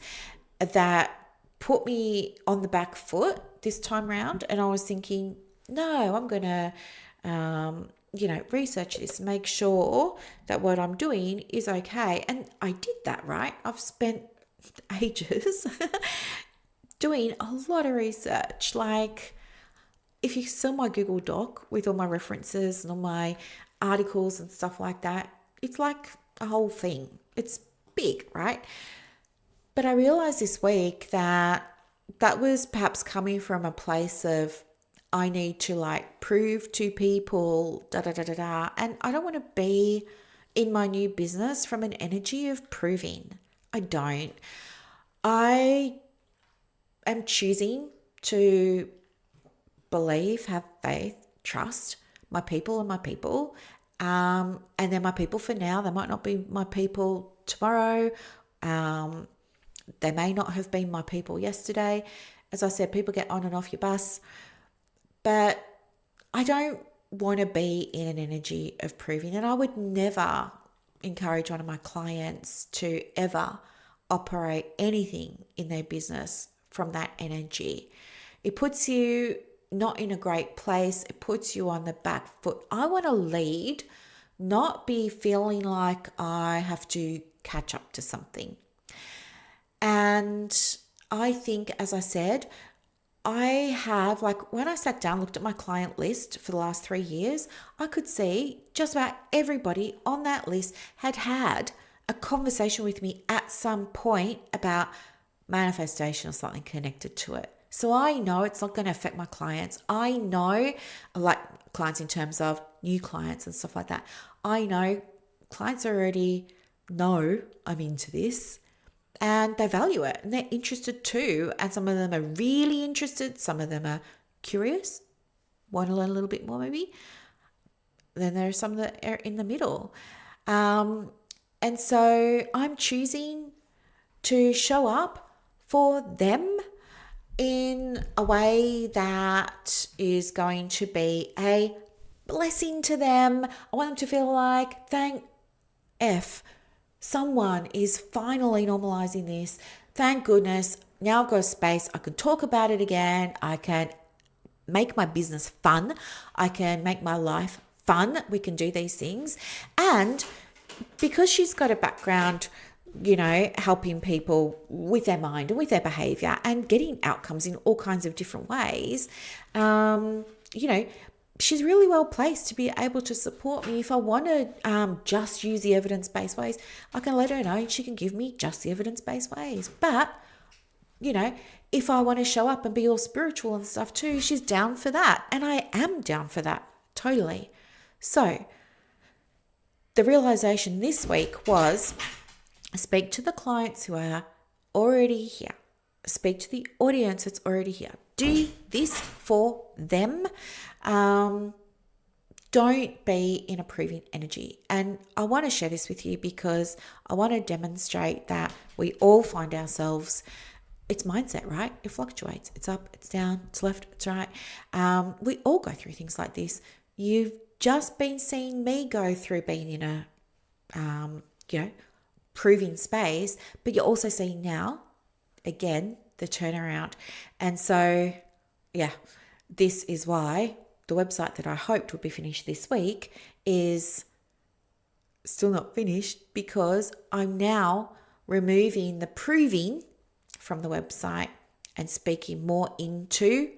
that put me on the back foot this time round. And I was thinking, no, I'm going to research this, make sure that what I'm doing is okay. And I did that, right? I've spent ages doing a lot of research. Like, if you saw my Google Doc with all my references and all my articles and stuff like that, it's like a whole thing. It's big, right? But I realized this week that was perhaps coming from a place of, I need to prove to people, And I don't want to be in my new business from an energy of proving. I don't. I am choosing to believe, have faith, trust my people and my people. And they're my people for now. They might not be my people tomorrow. They may not have been my people yesterday. As I said, people get on and off your bus. But I don't want to be in an energy of proving. And I would never encourage one of my clients to ever operate anything in their business from that energy. It puts you not in a great place. It puts you on the back foot. I want to lead, not be feeling like I have to catch up to something. And I think, as I said, I have, when I sat down, looked at my client list for the last 3 years, I could see just about everybody on that list had a conversation with me at some point about manifestation or something connected to it. So I know it's not going to affect my clients. I know, clients in terms of new clients and stuff like that. I know clients already know I'm into this. And they value it and they're interested too. And some of them are really interested. Some of them are curious, want to learn a little bit more maybe. Then there are some that are in the middle. And so I'm choosing to show up for them in a way that is going to be blessing to them. I want them to feel like, thank F, someone is finally normalizing this. Thank goodness. Now I've got a space. I can talk about it again. I can make my business fun. I can make my life fun. We can do these things. And because she's got a background, helping people with their mind and with their behavior and getting outcomes in all kinds of different ways, she's really well placed to be able to support me. If I want to just use the evidence-based ways, I can let her know and she can give me just the evidence-based ways. But, if I want to show up and be all spiritual and stuff too, she's down for that. And I am down for that, totally. So the realization this week was speak to the clients who are already here. Speak to the audience that's already here. Do this for them. Don't be in a proving energy. And I want to share this with you because I want to demonstrate that we all find ourselves, it's mindset, right? It fluctuates. It's up, it's down, it's left, it's right. We all go through things like this. You've just been seeing me go through being in a, proving space, but you're also seeing now, again, the turnaround. And so, this is why the website that I hoped would be finished this week is still not finished, because I'm now removing the proving from the website and speaking more into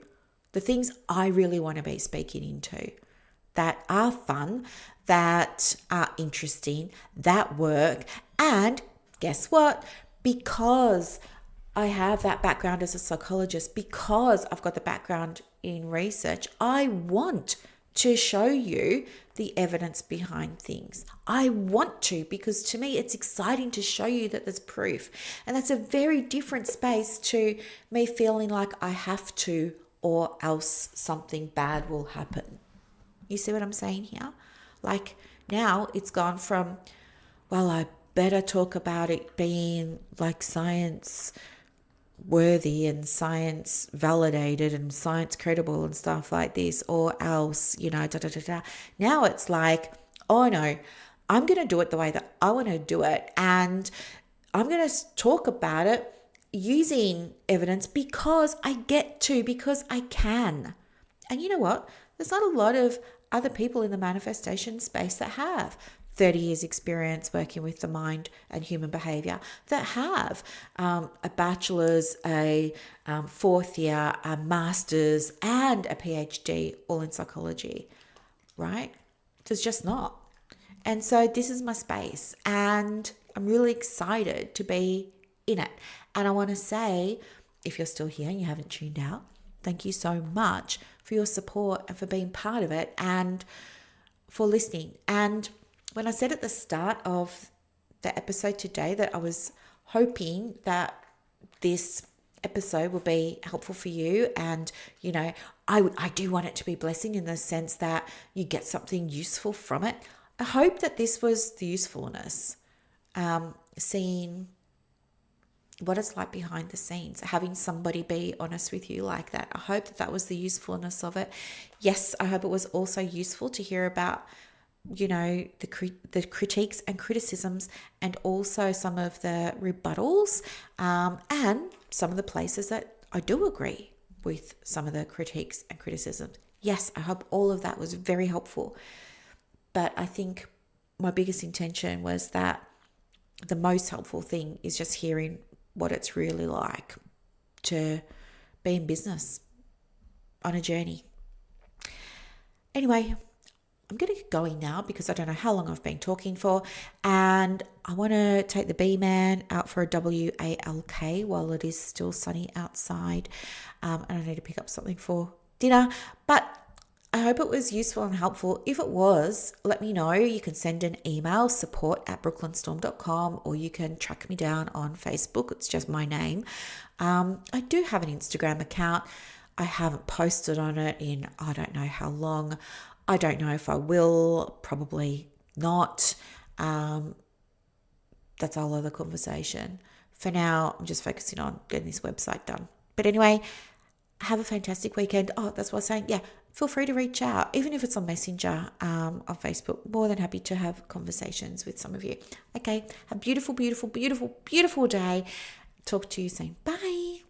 the things I really want to be speaking into that are fun, that are interesting, that work. And guess what? Because I have that background as a psychologist, because I've got the background in research, I want to show you the evidence behind things. I want to, because to me, it's exciting to show you that there's proof. And that's a very different space to me feeling like I have to, or else something bad will happen. You see what I'm saying here? Like now it's gone from, well, I better talk about it being like science worthy and science validated and science credible and stuff like this, or else, Now it's like, oh no, I'm going to do it the way that I want to do it. And I'm going to talk about it using evidence because I get to, because I can. And you know what? There's not a lot of other people in the manifestation space that have 30 years experience working with the mind and human behavior, that have a bachelor's, a fourth year, a master's, and a PhD all in psychology, right? There's just not. And so this is my space and I'm really excited to be in it. And I want to say, if you're still here and you haven't tuned out, thank you so much for your support and for being part of it and for listening. And when I said at the start of the episode today that I was hoping that this episode will be helpful for you, and I do want it to be blessing in the sense that you get something useful from it. I hope that this was the usefulness, seeing what it's like behind the scenes, having somebody be honest with you like that. I hope that was the usefulness of it. Yes, I hope it was also useful to hear about the critiques and criticisms, and also some of the rebuttals, and some of the places that I do agree with some of the critiques and criticisms. Yes, I hope all of that was very helpful. But I think my biggest intention was that the most helpful thing is just hearing what it's really like to be in business on a journey. Anyway, I'm going to get going now because I don't know how long I've been talking for, and I want to take the B-man out for a WALK while it is still sunny outside, and I need to pick up something for dinner. But I hope it was useful and helpful. If it was, let me know. You can send an email, support@brooklynstorm.com, or you can track me down on Facebook. It's just my name. I do have an Instagram account. I haven't posted on it in I don't know how long. I don't know if I will, probably not. That's a whole other conversation. For now, I'm just focusing on getting this website done. But anyway, have a fantastic weekend. Oh, that's what I was saying. Yeah, feel free to reach out, even if it's on Messenger, on Facebook. More than happy to have conversations with some of you. Okay, have a beautiful, beautiful, beautiful, beautiful day. Talk to you soon. Bye.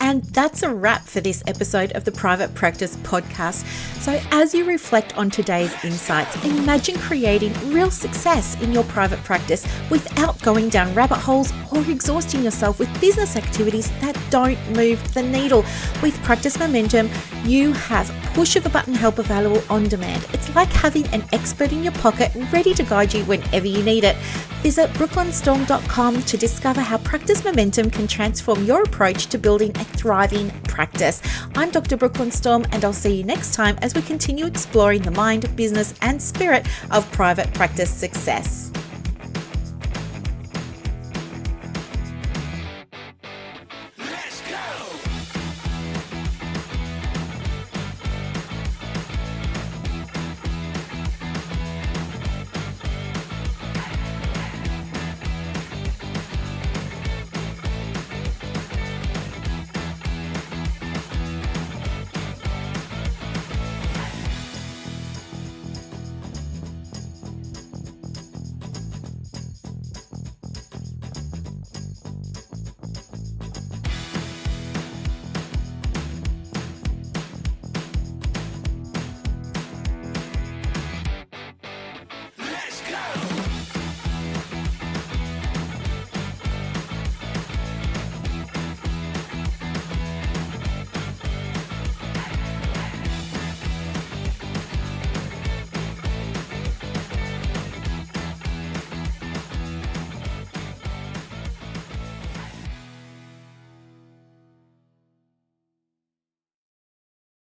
And that's a wrap for this episode of the Private Practice Podcast. So as you reflect on today's insights, imagine creating real success in your private practice without going down rabbit holes or exhausting yourself with business activities that don't move the needle. With Practice Momentum, you have push of a button help available on demand. It's like having an expert in your pocket ready to guide you whenever you need it. Visit brooklynstorm.com to discover how Practice Momentum can transform your approach to building a thriving practice. I'm Dr. Brooklyn Storm, and I'll see you next time as we continue exploring the mind, business, and spirit of private practice success.